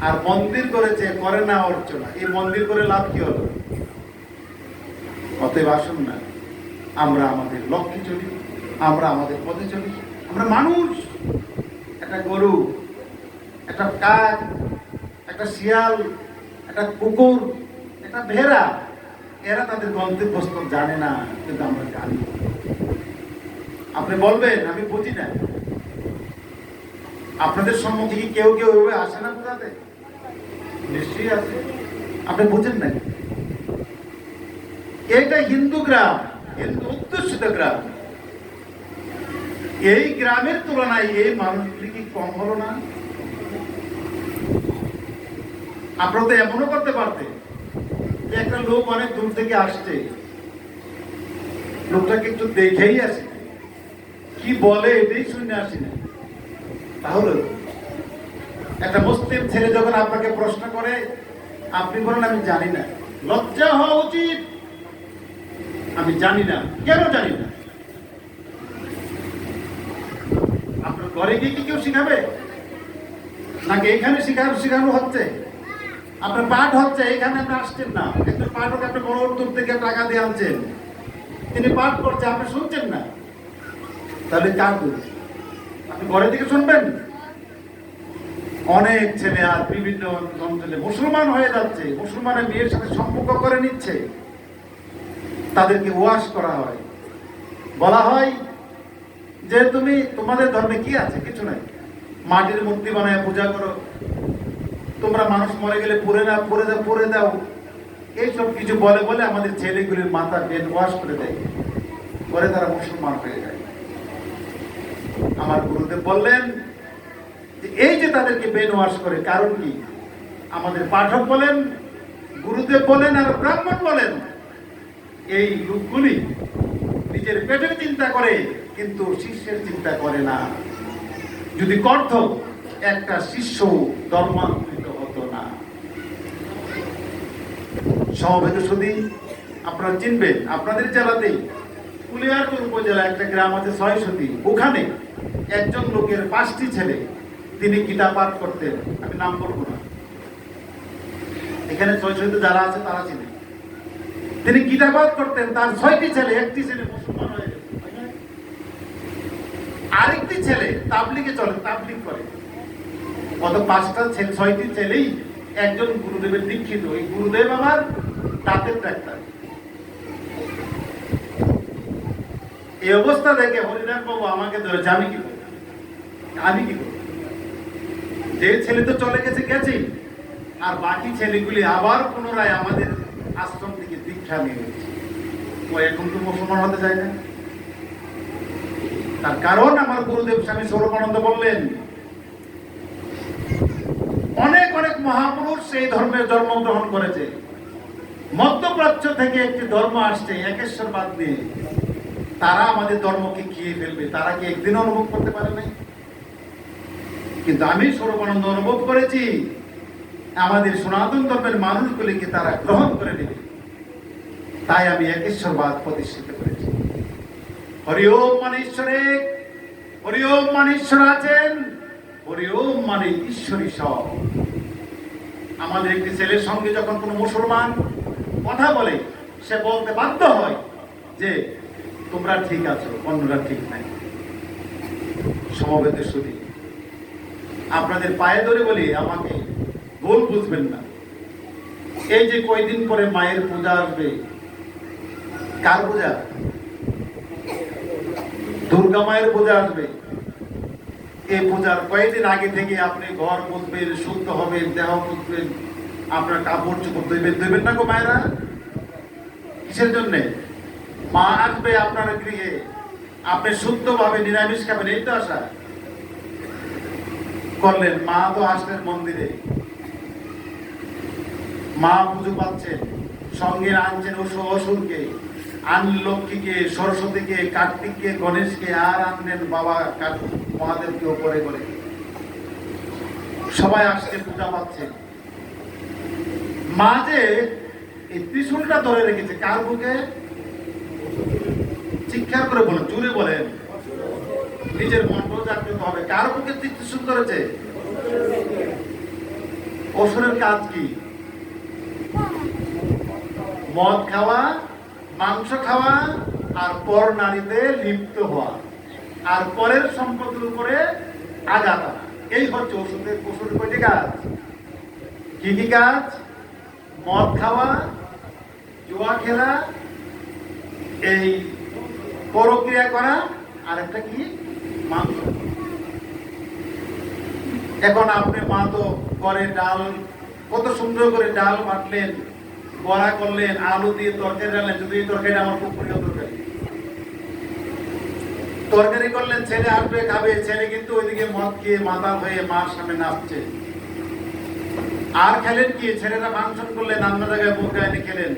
আর মন্দির করেছে, করে না অর্চনা, এই মন্দির করে লাভ কি হলো? অতএব আসুন না আমরা আমাদের লক্ষ্যে চলি, আমরা আমাদের পথে চলি। আমরা মানুষ, একটা গরু, একটা কাক, একটা শিয়াল, একটা কুকুর, একটা ভেড়া, এরা তাদের গন্তব্যস্থল জানে না, কিন্তু আমরা জানি। আপনি বলবেন আমি বুঝি না, আপনাদের সম্মুখে কি কেউ কেউ এভাবে আসে না বোঝাতে? নিশ্চয়ই আছে, আপনি বুঝেন না। এইটা হিন্দু গ্রাম, হিন্দু অধ্যুষিত গ্রাম। এই গ্রামের তুলনায় এই মানুষগুলি কি কম হলো না? আপনারা তো এমনও করতে পারতেন যে একটা লোক অনেক দূর থেকে আসছে, লোকটাকে একটু দেখেই আসি, কি বলে এটাই শুনে আসি না। তাহলে একটা মুসলিম ছেলে যখন আপনাকে প্রশ্ন করে, আপনি বলেন আমি জানি না, লজ্জা হওয়া উচিত। আমি জানি না, কেন জানি না? আপনার ঘরে গিয়ে কি কেউ শিখাবে নাকি এখানে শিখানো হচ্ছে? আপনার পাঠ হচ্ছে, এখানে আপনি আসছেন না, একজন পাঠক আপনি বড় দূর থেকে টাকা দিয়ে আনছেন, তিনি পাঠ করছে, আপনি শুনছেন না, তাহলে কার দোষ? আপনি ঘরে থেকে শুনবেন? অনেক ছেলে আর বিভিন্ন অঞ্চলে মুসলমান হয়ে যাচ্ছে, মুসলমানের মেয়ের সাথে সম্পর্ক করে নিচ্ছে, তাদেরকে ওয়াশ করা হয়, বলা হয় যে তুমি তোমাদের ধর্মে কি আছে? কিছু নাই, মাটির মূর্তি বানায় পূজা করো, তোমরা মানুষ মরে গেলে পুড়ে দাও, এইসব কিছু বলে বলে আমাদের ছেলেগুলির মাথা ব্রেন ওয়াশ করে দেয়, পরে তারা মুসলমান হয়ে যায়। আমার গুরুদেব বললেন যে এই যে তাদেরকে ব্রেন ওয়াশ করে, কারণ কি? আমাদের পাঠক বলেন, গুরুদেব বলেন, আর ব্রাহ্মণ বলেন, এই লোকগুলি নিজের পেটের চিন্তা করে কিন্তু শিষ্যের চিন্তা করে না। যদি করত, একটা শিষ্য ধর্মান্তরিত হতো না। সমবেত সুধী, আপনারা চিনবেন, আপনাদের জেলাতেই কুলিয়ারপুর উপজেলা একটা গ্রাম আছে ছয়সতী, ওখানে একজন লোকের 5টি ছেলে, তিনি গীতা পাঠ করতেন, আমি নাম বলবো না, এখানে ছয়সতী যারা আছে তারা চিনে। তিনি গীতাপাঠ করতেন, তার 6টি ছেলে, একটি ছেলে মুসলমান হয়ে গেছে, আরেকটি ছেলে তাবলিগে চলে, তাবলিগ করে। কত 5টা ছেলে, 6টি ছেলেই একজন গুরুদেবের দীক্ষিত। এই গুরুদেব আমার দাঁতের ডাক্তার। এই অবস্থা দেখে হরিনাথ বাবু আমাকে ধরেছে, আমি কি করব, আমি কি করব? যে ছেলে তো চলে গেছে গেছেই, আর বাকি ছেলেগুলি আবার পুনরায় আমাদের আশ্রম থেকে দীক্ষা নিয়ে গেছে। ও এখন তো মুসলমান হতে চায় না। তার কারণ আমার গুরুদেব স্বামী স্বরূপানন্দ বললেন, অনেক অনেক মহাপুরুষ সেই ধর্মের জন্মগ্রহণ করেছে। মধ্যপ্রাচ্য থেকে একটি ধর্ম আসছে একেশ্বরবাদ নিয়ে, তারা আমাদের ধর্মকে খেয়ে ফেলবে, তারা কি একদিন অনুভব করতে পারে নাই? কিন্তু আমি স্বরূপানন্দ অনুভব করেছি, আমাদের সনাতন ধর্মের মানুষগুলিকে তারা গ্রহণ করে নেবে। তাই আমি একেশ্বরবাদ প্রতিষ্ঠিত করেছি। হরি ওম মানে ঈশ্বরে, হরি ওম মানে ঈশ্বর আছেন, হরি ওম মানে ঈশ্বরী সব। আমাদের একটি ছেলের সঙ্গে যখন কোনো মুসলমান কথা বলে, সে বলতে বাধ্য হয় যে তোমরা ঠিক আছো, অন্যরা ঠিক নাই। সমবেতের সুধী, আপনাদের পায়ে ধরে বলি, আমাকে ভুল বুঝবেন না। এই যে কয়দিন পরে মায়ের পূজা আসবে, কার পূজা? দুর্গা মায়ের পূজা আসবে। এই পূজার কয়েকদিন আগে থেকে আপনি ঘর মুছবেন, শুদ্ধ হবেন, দেহ মুছবেন, আপনার কাপড় চোপড় ধুইবেন না গো মায়েরা? কিসের জন্যে? মা আসবে আপনার গৃহে, আপনি শুদ্ধভাবে নিরামিষ খাবেন, এই তো আশা করলেন। মা তো আসলেন মন্দিরে, মা পুজো পাচ্ছেন, সঙ্গে আনছেন অসুরকে, আনলেন লক্ষ্মীকে, সরস্বতীকে, কার্তিককে, গণেশকে, আর আনলেন বাবা মহাদেবকে ওপরে করে। সবাই আসছে, পূজা পাচ্ছে। মা যে এই ত্রিশূলটা ধরে রেখেছে কার বুকে? চিৎকার করে বলেন, জুড়ে বলেন, নিজের মনটাও জাগ্রত হবে। কার বুকে ত্রিশূল ধরেছে? অসুরের কাজ কি? মদ খাওয়া, মাংস খাওয়া, আর পর নারীতে লিপ্ত হওয়া, আর পরের সম্পদের উপরে আঘাত আনা। এই হচ্ছে ওষুধের কয়টি কাজ। কি কি কাজ? মদ খাওয়া, জুয়া খেলা, এই পরক্রিয়া করা, আর একটা কি? মাংস। এখন আপনি মা তো করে ডাল, কত সুন্দর করে ডাল বাটলেন, বড়া করলেন, আলু দিয়ে তরকারি রাখলেন। যদি এই তরকারি আমার খুব প্রিয় তরকারি করলেন, ছেলে আসবে খাবে, ছেলে কিন্তু ওইদিকে মদ খেয়ে মাতাল হয়ে মার সামনে নাচছে। আর খেলেন কি? ছেলেরা ফাংশন করলেন, অন্য জায়গায় বোকা এনে খেলেন।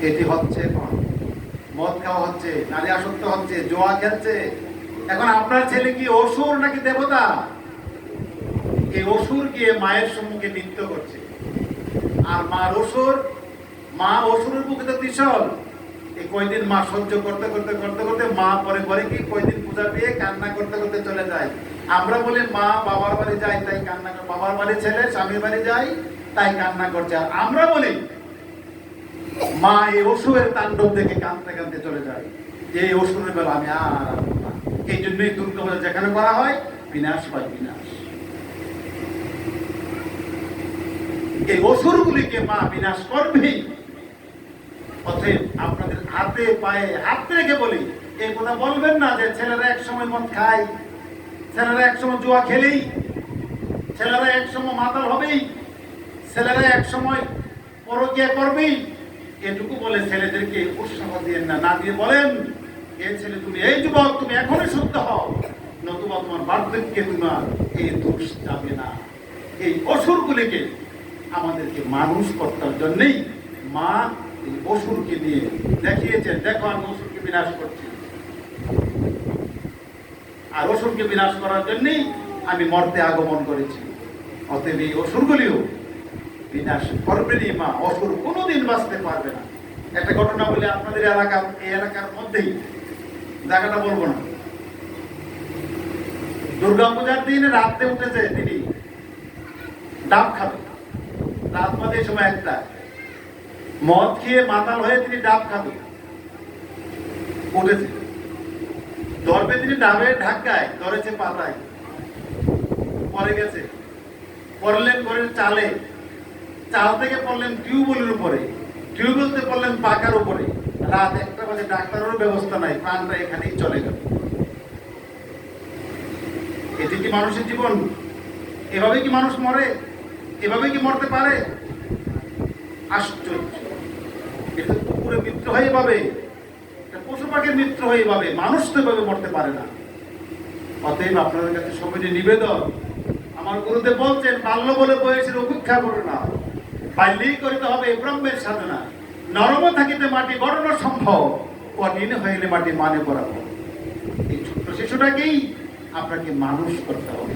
এটি হচ্ছে মদ খাওয়া হচ্ছে, নারী আসক্ত হচ্ছে, জোয়া খেলছে। এখন আপনার ছেলে কি অসুর নাকি দেবতা? এই অসুর গিয়ে মায়ের সম্মুখে নৃত্য করছে, আর মার অসুর, মা অসুরের বুকে তো ত্রিশূল। এই কয়দিন মা সহ্য করতে করতে করতে করতে মা পরে ঘরে কি কয়দিন পূজা পেয়ে কান্না করতে করতে চলে যায়। আমরা বলি মা বাবার বাড়ি যায় তাই কান্না করে, বাবার বাড়ি ছেলে স্বামীর বাড়ি যায় তাই কান্না করছে। আর আমরা বলি মা এই অসুরের তাণ্ডব দেখে কাঁদতে কাঁদতে চলে যায়, যে এই অসুরের বেলা আমি আর না। এই জন্যই দুর্গা পূজা যেখানে করা হয়, বিনাশ হয় বিনাশ। এই অসুরগুলিকে মা বিনাশ করবেই। অতএব আপনাদের হাতে পায়ে হাত রেখে বলি, এই কথা বলবেন না যে ছেলেরা এক সময় মদ খায়, ছেলেরা এক সময় জুয়া খেলেই, ছেলেরা এক সময় মাতাল হবেই, ছেলেরা এক সময় পরকীয়া করবেই। এটুকু বলে ছেলেদেরকে উৎসাহ দিয়ে না দিয়ে বলেন, এই ছেলে তুমি, এই যুবক তুমি এখনই শুদ্ধ হও, নতুবা তোমার বার্ধক্যে তোমার এই দোষ যাবে না। এই অসুরগুলিকে আমাদেরকে মানুষ করতার জন্যই মা এই অসুরকে দিয়ে দেখিয়েছেন, দেখো আমি অসুরকে বিনাশ করছি। আর অসুরকে বিনাশ করার জন্যই আমি মর্তে আগমন করেছি। অতএব এই অসুরগুলিও বিনাশ করবেনই মা। অসুর কোনোদিন বাঁচতে পারবে না। একটা ঘটনা বলে আপনাদের এই এলাকার মধ্যেই, জায়গাটা বলবো না। দুর্গা পূজার দিন রাত্রে উঠেছে তিনি ডাব খাবে, রাত বাজে সময় একটা। মদ খেয়ে মাতাল হয়ে তিনি ডাব খাবেন, উঠেছে, ধরবে তিনি ডাবের ঢাকায়, ধরেছে পাতায়, পরে গেছে, পড়লেন ঘরের চালে, চাল থেকে পড়লেন টিউবওয়েলের উপরে, টিউবওয়েলতে পড়লেন পাকার উপরে। রাত 1টা বাজে, ডাক্তারেরও ব্যবস্থা নাই, প্রাণটা এখানেই চলে গেল। এটি কি মানুষের জীবন? এভাবে কি মানুষ মরে? এভাবে কি মরতে পারে? আশ্চর্য! এটা কুকুরের মিত্র হয়ে পাবে, পশু পাখির মিত্র হয়ে পাবে, মানুষ তো এভাবে মরতে পারে না। অতএব আপনাদের কাছে সবাই নিবেদন, আমার গুরুদেব বলছেন, বাল্য বলে বয়সের উপেক্ষা করো না, বাল্যেই করিতে হবে ব্রহ্মের সাধনা। নরম থাকিতে মাটি গড়ন সম্ভব, অনিন হইলে মাটি মানে বরাবর। এই ছোট্ট শিশুটাকেই আপনাকে মানুষ করতে হবে।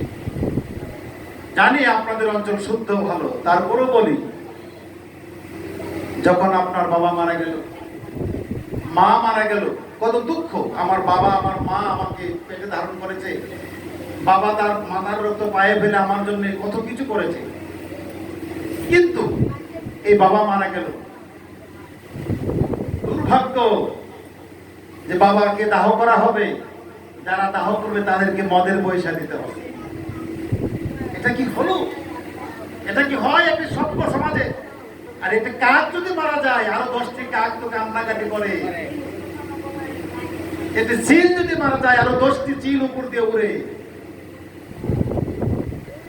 জানি আপনাদের অঞ্চল শুদ্ধ ভালো, তারপরেও বলি, যখন আপনার বাবা মারা গেল, মা মারা গেল, কত দুঃখ। আমার বাবা, আমার মা আমাকে পেটে ধারণ করেছে, বাবা তার মাথার রক্ত পায়ে ফেলে আমার জন্য কত কিছু করেছে, কিন্তু এই বাবা মারা গেল, দুর্ভাগ্য যে বাবাকে দাহ করা হবে, যারা দাহ করবে তাদেরকে মদের পয়সা দিতে হবে। এটা কি হলো? এটা কি হয় একটি সভ্য সমাজে? আর এটা কাক যদি মারা যায়, আরো 10টি কাক তো কান্নাকাটি করে। এতে চিল যদি মারা যায়, আরো 10টি চিল উপর দিয়ে উড়ে।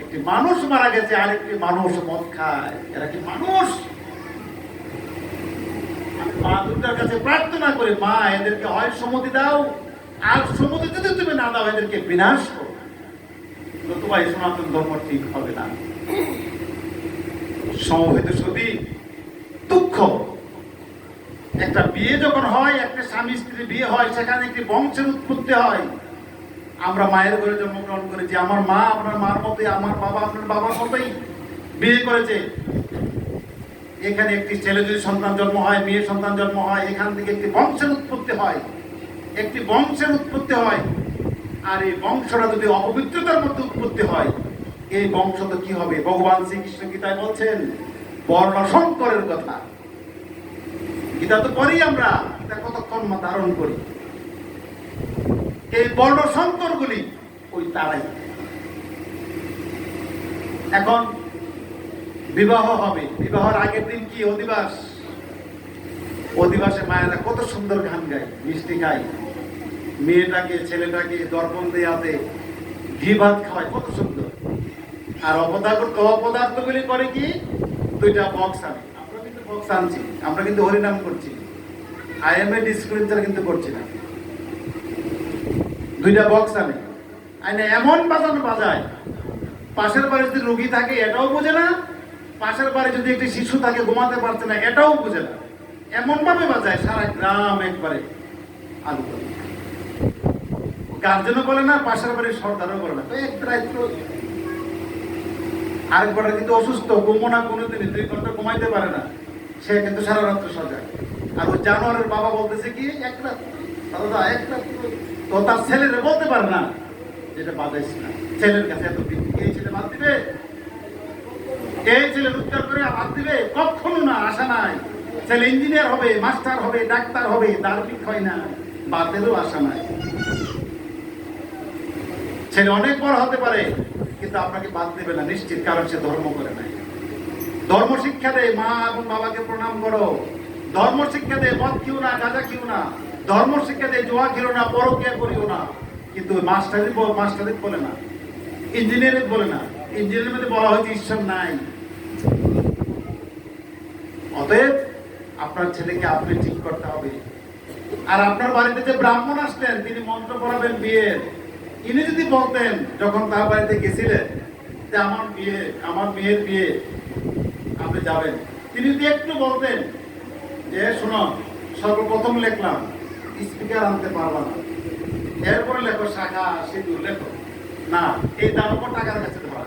একটি মানুষ মারা গেছে, আরেকটি মানুষ মদ খায়। এরা কি মানুষ? মা দুর্গার কাছে প্রার্থনা করে, মা এদেরকে হয় সম্মতি দাও, আর সম্মতি যদি তুমি না দাও, এদেরকে বিনাশ করো, নতুবা এই সনাতন ধর্ম ঠিক হবে না। সমবেত সুধী, দুঃখ, একটা বিয়ে যখন হয়, একটা স্বামী স্ত্রী বিয়ে হয়, সেখানে একটি বংশের উৎপত্তি হয়। আমরা মায়ের ঘরে জন্মগ্রহণ করেছি, আমার মা আপনার মার মতোই, আমার বাবা আপনার বাবার মতোই বিয়ে করেছে। এখানে একটি ছেলে যদি সন্তান জন্ম হয়, মেয়ে সন্তান জন্ম হয়, এখান থেকে একটি বংশের উৎপত্তি হয়, একটি বংশের উৎপত্তি হয়। আর এই বংশটা যদি অপবিত্রতার মধ্যে উৎপত্তি হয়, এই বংশ তো কি হবে? ভগবান শ্রীকৃষ্ণ গীতায় বলছেন বর্ণ সংকরের কথা। গীতা তো পড়ি আমরা, গীতা কতক্ষণ ধারণ করি। এই বর্ণ সংকর গুলি ওই তারাই। এখন বিবাহ হবে, বিবাহের আগের দিন কি অধিবাস, অধিবাসে মায়েরা কত সুন্দর গান গায়, মিষ্টি গায়, মেয়েটাকে ছেলেটাকে দর্পণ দিয়ে হাতে ঘি ভাত খাওয়ায়, কত সুন্দর। আর অপদার্থগুলি করে কি? 2টা বক্স আনে। আমরা কিন্তু বক্স আনছি, আমরা কিন্তু হরিনাম করছি, আইএমএ ডিসক্রিপশন কিন্তু করছি না। 2টা বক্স আনে, আইনে এমন বাজানো বাজায়, পাশের বাড়ি যদি রোগী থাকে এটাও বোঝে না, পাশের বাড়ি যদি একটি শিশু থাকে ঘুমাতে পারছে না এটাও বোঝে না, এমন ভাবে বাজায় সারা গ্রাম একবারে আলু করে। গার্জেনও বলে না, পাশের বাড়ির সর্দারও বলে না। তো আরেকবার কিন্তু অসুস্থ, ঘুমো না কোনোদিনই, 2 ঘন্টা ঘুমাইতে পারে না, সে কিন্তু সারা রাত্র সজাগ। আর ওই জানোয়ারের বাবা বলতেছে কি, 1 রাত দাদা, 1 রাত। তো তার ছেলেরে বলতে পারে না যেটা বাজাইস না, ছেলের কাছে এত এই ছেলে বাদ দিবে, এই ছেলে রোজগার করে বাদ দিবে? কখনো না, আশা নাই। ছেলে ইঞ্জিনিয়ার হবে, মাস্টার হবে, ডাক্তার হবে, দার্মিক হয় না, বাদেরও আশা নাই। ছেলে অনেক বড় হতে পারে, কিন্তু আপনাকে বাদ দেবে না নিশ্চিত, কারণ সে ধর্ম করে নাই। ধর্ম শিক্ষা দেয়, মা এবং বাবাকে প্রণাম করো। ধর্ম শিক্ষা দেয়, মদ খেও না, গাঁজা খেও না। ধর্ম শিক্ষা দেয়, জুয়া খেলো না, পরকিয়া করিও না। কিন্তু মাস্টারি বলে না, ইঞ্জিনিয়ারিং বলে না। ইঞ্জিনিয়ারিং মধ্যে বলা হয়েছে ঈশ্বর নাই। অতএব আপনার ছেলেকে আপনি ঠিক করতে হবে। আর আপনার বাড়িতে যে ব্রাহ্মণ আসতেন, তিনি মন্ত্র পড়াবেন বিয়ের, ইনি যদি বলতেন যখন তার বাড়িতে গেছিলেন যে আমার মেয়ের বিয়ে, আপনি যাবেন, তিনি যদি একটু বলতেন যে শোনো, সর্বপ্রথম লিখলাম স্পিকার আনতে পারবা না, এরপরে লেখো শাখা সিঁদুর লেখো না, এই তার উপর টাকার কাছে ধরা।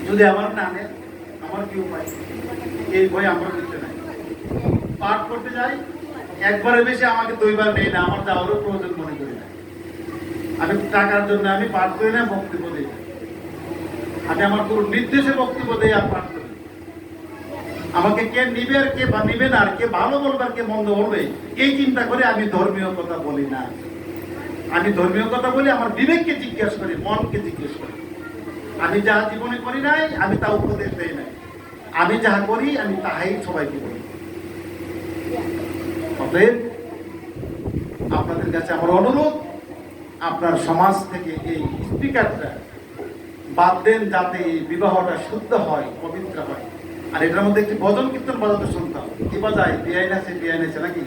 যদি আমার না নেন, আমার কি উপায়? এই ভয় আমরা দিতে নাই। পাঠ করতে যাই, একবারে বেশি আমাকে 2 বার নেই না, আমার যাওয়ারও প্রয়োজন মনে করি না। আমি টাকার জন্য আমি পাঠ করি না, বক্তব্য দিই। আমি আমার কোনো নির্দেশে বক্তব্য দিই আর পাঠ করি। আমাকে কে নিবে আর কে নিবে না, আর কে ভালো বলবে আর কে মন্দ বলবে, এই চিন্তা করে আমি ধর্মীয় কথা বলি না। আমি ধর্মীয় কথা বলি আমার বিবেককে জিজ্ঞেস করি, মনকে জিজ্ঞেস করি। আমি যা জীবনে করি নাই আমি তা উপদেশ দেই নাই, আমি যাহা করি আমি তাহাই সবাইকে বলি। অতএব আপনাদের কাছে আমার অনুরোধ, আপনার সমাজ থেকে এই স্পিকারটা বাদ দেন, যাতে এই বিবাহটা শুদ্ধ হয়, পবিত্র হয়। আর এটার মধ্যে একটি ভজন কীর্তন বাজাতে শুনতাম, কি বাজায়, বেআইন আছে নাকি,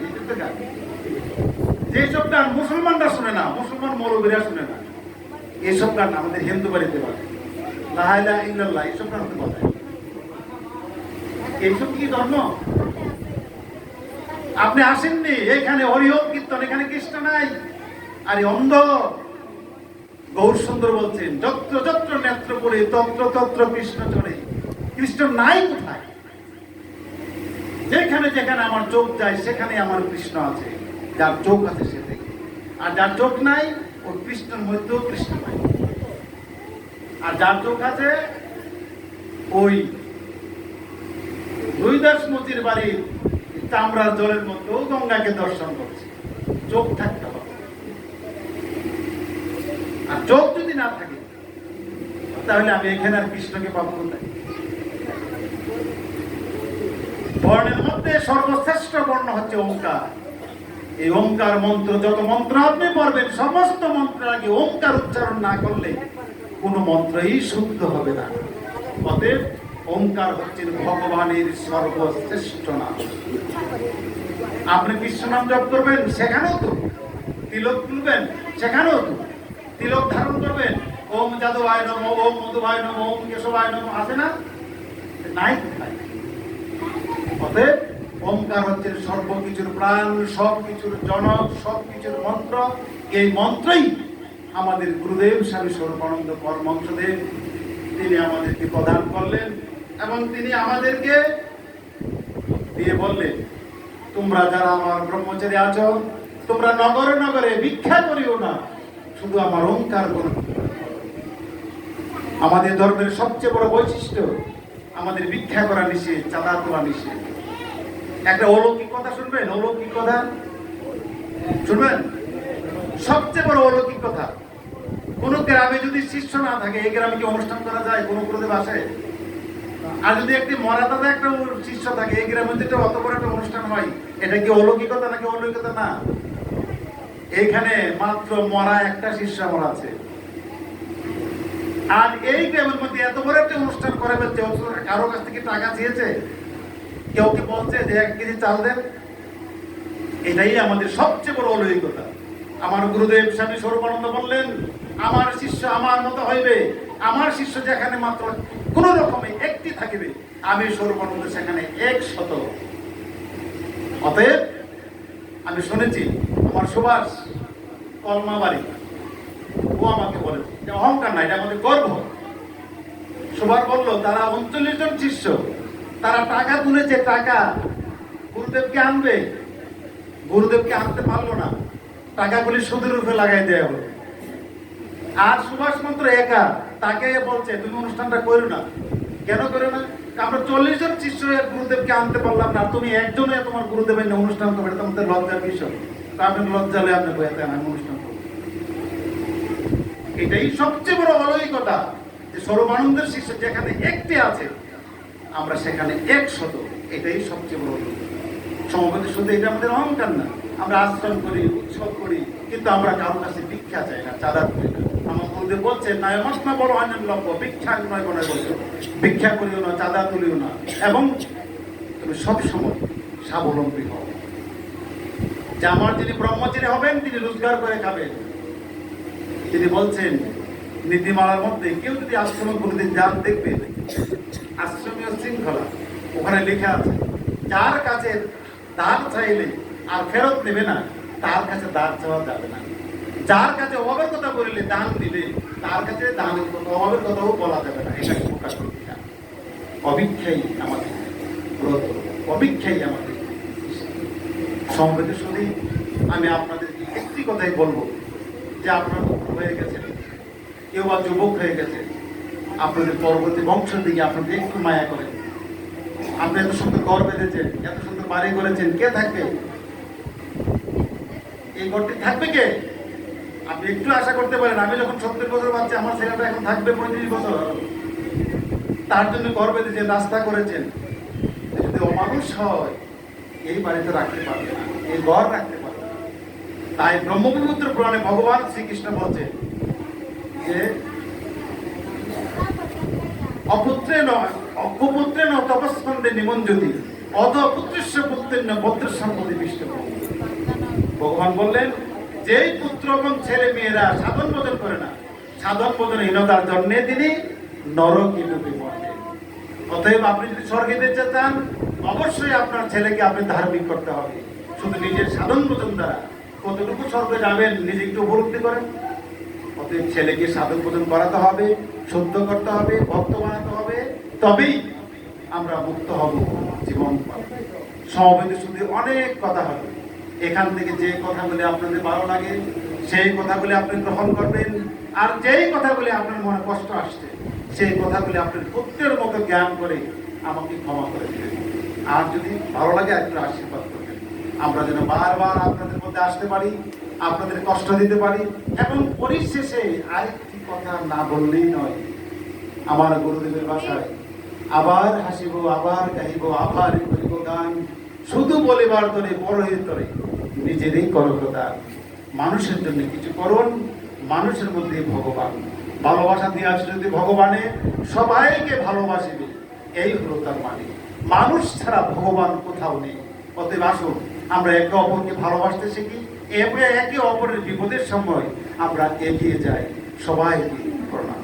যেসব গান মুসলমানরা শুনে না, মুসলমান মৌলবীরা শুনে না, এইসব গান আমাদের হিন্দু বাড়িতে বাজে, লা ইলাহা ইল্লাল্লাহ, এইসব গান বাজায়। এইসব কি ধর্ম? আপনি আসেননি এখানে হরিওম কীর্তন, এখানে কৃষ্ণ নাই। আরে অন্ধ গৌর সুন্দর বলছেন, যত্র যত্র নেত্র পড়ে তত্র তত্র কৃষ্ণ চড়ে। কৃষ্ণ নাই কোথায়? যেখানে যেখানে আমার চোখ যায় সেখানে আমার কৃষ্ণ আছে। যার চোখ আছে সে দেখে, আর যার চোখ নাই ওর কৃষ্ণের মধ্যেও কৃষ্ণ নাই। আর যার চোখ আছে ওই রুইদাস মতির বাড়ির চামড়ার জলের মধ্যেও গঙ্গাকে দর্শন করছে। চোখ থাকতে হবে, আর চোখ যদি না থাকে তাহলে আমি এখানে আর কৃষ্ণকে পাবো কোথায়? বর্ণের মধ্যে সর্বশ্রেষ্ঠ বর্ণ হচ্ছে ওঙ্কার। এই ওঙ্কার মন্ত্র, যত মন্ত্র আপনি পড়বেন সমস্ত মন্ত্রের আগে ওঙ্কার উচ্চারণ না করলে কোনো মন্ত্রই শুদ্ধ হবে না। অতএব ওঙ্কার হচ্ছে ভগবানের সর্বশ্রেষ্ঠ নাম। আপনি কৃষ্ণ নাম জপ করবেন, সেখানেও তো তিলক তুলবেন, সেখানেও তো তিলক ধারণ করবেন, ওম যাদবায় নমঃ, ওম মধুবায় নমঃ, ওম কেশবায় নমঃ, আছে না? নাই কোথায়? অতএব ওঙ্কার হচ্ছে সর্বকিছুর প্রাণ, সবকিছুর জনক, সবকিছুর মন্ত্র। এই মন্ত্রই আমাদের গুরুদেব স্বামী স্বরূপানন্দ পরমহংসদেব তিনি আমাদেরকে প্রদান করলেন, এবং তিনি আমাদেরকে দিয়ে বললেন, তোমরা যারা আমার ব্রহ্মচারী আছো, তোমরা নগরে নগরে ভিক্ষা করিও না, শুধু আমার ওঙ্কার করো। আমাদের ধর্মের সবচেয়ে বড় বৈশিষ্ট্য আমাদের ভিক্ষা করা নিষেধ, চাঁদা তোলা নিষেধ। একটা অলৌকিক কথা শুনবেন, অলৌকিক কথা শুনবেন, সবচেয়ে বড় অলৌকিক কথা। কোন গ্রামে যদি শিষ্য না থাকে, এই গ্রামে কি অনুষ্ঠান করা যায়? কোন গুরুদেব আসে? আর যদি একটি মরাদাদা একটা শিষ্য থাকে, এই গ্রামে যদি অত বড় একটা অনুষ্ঠান হয়, এটা কি অলৌকিকতা নাকি অলৌকিকতা? না। এইখানে মাত্র মরা একটা শিষ্য আমার আছে, আর এই গ্রামের মধ্যে এত বড় একটা অনুষ্ঠান করে ফেলছে। কারো কাছ থেকে টাকা চেয়েছে? কেউ কি বলছে যে 1 কেজি চাল দেন? এটাই আমাদের সবচেয়ে বড় অলৌকিকতা। আমার গুরুদেব স্বামী স্বরূপানন্দ বললেন, আমার শিষ্য আমার মতো হইবে। আমার শিষ্য যেখানে মাত্র কোন রকমে একটি থাকিবে, আমি স্বরূপানন্দ সেখানে 100। অতএব আমি শুনেছি আমার সুভাষ কলমা বাড়ি, ও আমাকে বলে, অহংকার না, এটা আমাদের গর্ব। সুভাষ বলল তারা 39 জন শিষ্য, তারা টাকা তুলেছে, টাকা গুরুদেবকে আনবে, গুরুদেবকে আনতে পারলো না, টাকাগুলি সুদের রূপে লাগাই দেওয়া হলো। আর সুভাষ মন্ত্র একা, তাকে বলছে তুমি অনুষ্ঠানটা করো না। কেন করো না? আমরা 40 জন শিষ্য গুরুদেবকে আনতে পারলাম না, তুমি একজনে তোমার গুরুদেবের অনুষ্ঠান করবে, তোমাদের লজ্জার বিষয়। আপনি লজ্জালে আপনি বইতে আমি অনুষ্ঠান করবো। এটাই সবচেয়ে বড় অলৌকিকতা, যে স্বরূপানন্দের শিষ্য যেখানে একটি আছে, আমরা সেখানে 100। এটাই সবচেয়ে বড় সমবেত। শুধু এটা আমাদের অহংকার না, আমরা আশ্রম করি, উৎসব করি, কিন্তু আমরা কারোর কাছে ভিক্ষা চাই না, চাঁদা করি না। আমার গুরুদেব বলছে, নয় মাস না বড় হয় না লক্ষ্য, ভিক্ষা নয় বলে বলছে, ভিক্ষা করিও না, চাঁদা তুলিও না, এবং তুমি সবসময় স্বাবলম্বী হও। যে আমার যিনি ব্রহ্মচারী হবেন, তিনি রোজগার করে খাবেন। তিনি বলছেন নীতিমালার মধ্যে, কেউ যদি আশ্রম গুরুদেব যান, দেখবে আশ্রমীয় শৃঙ্খলা ওখানে লেখা আছে, যার কাছে দান চাইলে আর ফেরত নেবে না, তার কাছে দান চাওয়া যাবে না। যার কাছে অভাবের কথা বললে দান দিলে, তার কাছে দানের কথা, অভাবের কথাও বলা যাবে না। এটাকে প্রকাশ করতে অভিক্ষাই আমাদের ব্রত, অভিক্ষাই আমাদের সমবেতের সাথে। আমি আপনাদেরকে একটি কথাই বলবো, যে আপনারা হয়ে গেছেন, কেউ বা যুবক হয়ে গেছে, আপনাদের পরবর্তী বংশের দিকে আপনাদের একটু মায়া করেন। আপনি এত সুন্দর ঘর বেঁধেছেন, এত সুন্দর বাড়ি করেছেন, কে থাকবে? এই ঘরটি থাকবে কে? আপনি একটু আশা করতে পারেন, আমি যখন 70 বছর বাচ্চা, আমার ছেলেটা এখন থাকবে 35 বছর। তার জন্য ঘর বেঁধেছেন, রাস্তা করেছেন। যদি অমানুষ হয়, এই বাড়িতে রাখতে পারবে না, এই ঘর রাখতে পারবে না। তাই ব্রহ্মপুত্র পুরাণে ভগবান শ্রীকৃষ্ণ বলছেন যে অপুত্রে নয়, অকুপুত্রে ন তপস্কন্দে নিমঞ্জতি অধপুত্রস্য পুত্রের পুত্রের সম্পত্তি বিষ্ট। ভগবান বললেন, যেই পুত্র এবং ছেলে মেয়েরা সাধন ভোজন করে না, সাধন ভোজনহীনতার জন্যে তিনি নরকে ডুবে মরবেন। অতএব আপনি যদি স্বর্গে যেতে চান, অবশ্যই আপনার ছেলেকে আপনি ধার্মিক করতে হবে। শুধু নিজের সাধন ভোজন দ্বারা কতটুকু স্বর্গে যাবেন নিজে একটু উপলব্ধি করেন। অতএব ছেলেকে সাধন ভোজন করাতে হবে, শুদ্ধ করতে হবে, ভক্ত বানাতে হবে, তবেই আমরা মুক্ত হব, জীবন পাব। সমবেত শুধু অনেক কথা হবে, এখান থেকে যে কথাগুলি আপনাদের ভালো লাগে সেই কথাগুলি আপনি গ্রহণ করবেন, আর যেই কথাগুলি আপনার মনে কষ্ট আসছে সেই কথাগুলি আপনার পুত্রের মতো জ্ঞান করে আমাকে ক্ষমা করে দিবেন। আর যদি ভালো লাগে একটু আশীর্বাদ করবেন, আমরা যেন বারবার আপনাদের মধ্যে আসতে পারি, আপনাদের কষ্ট দিতে পারি। এবং পরিশেষে আরেকটি কথা না বললেই নয়, আমার গুরুদেবের ভাষায়, আবার হাসিব, আবার গাইব, আবার করিব গান, শুধু বলিবার তরে বড়ের তরে নিজেরই করো প্রদান। মানুষের জন্য কিছু করুন, মানুষের মধ্যে ভগবান। ভালোবাসা দিয়ে আছে যদি ভগবানে সবাইকে ভালোবাসিবে, এই হলো তার মানে। মানুষ ছাড়া ভগবান কোথাও নেই। অতএব আসুন আমরা একে অপরকে ভালোবাসতে শিখি, একে অপরের বিপদের সময় আমরা এগিয়ে যাই। সবাইকে প্রণাম।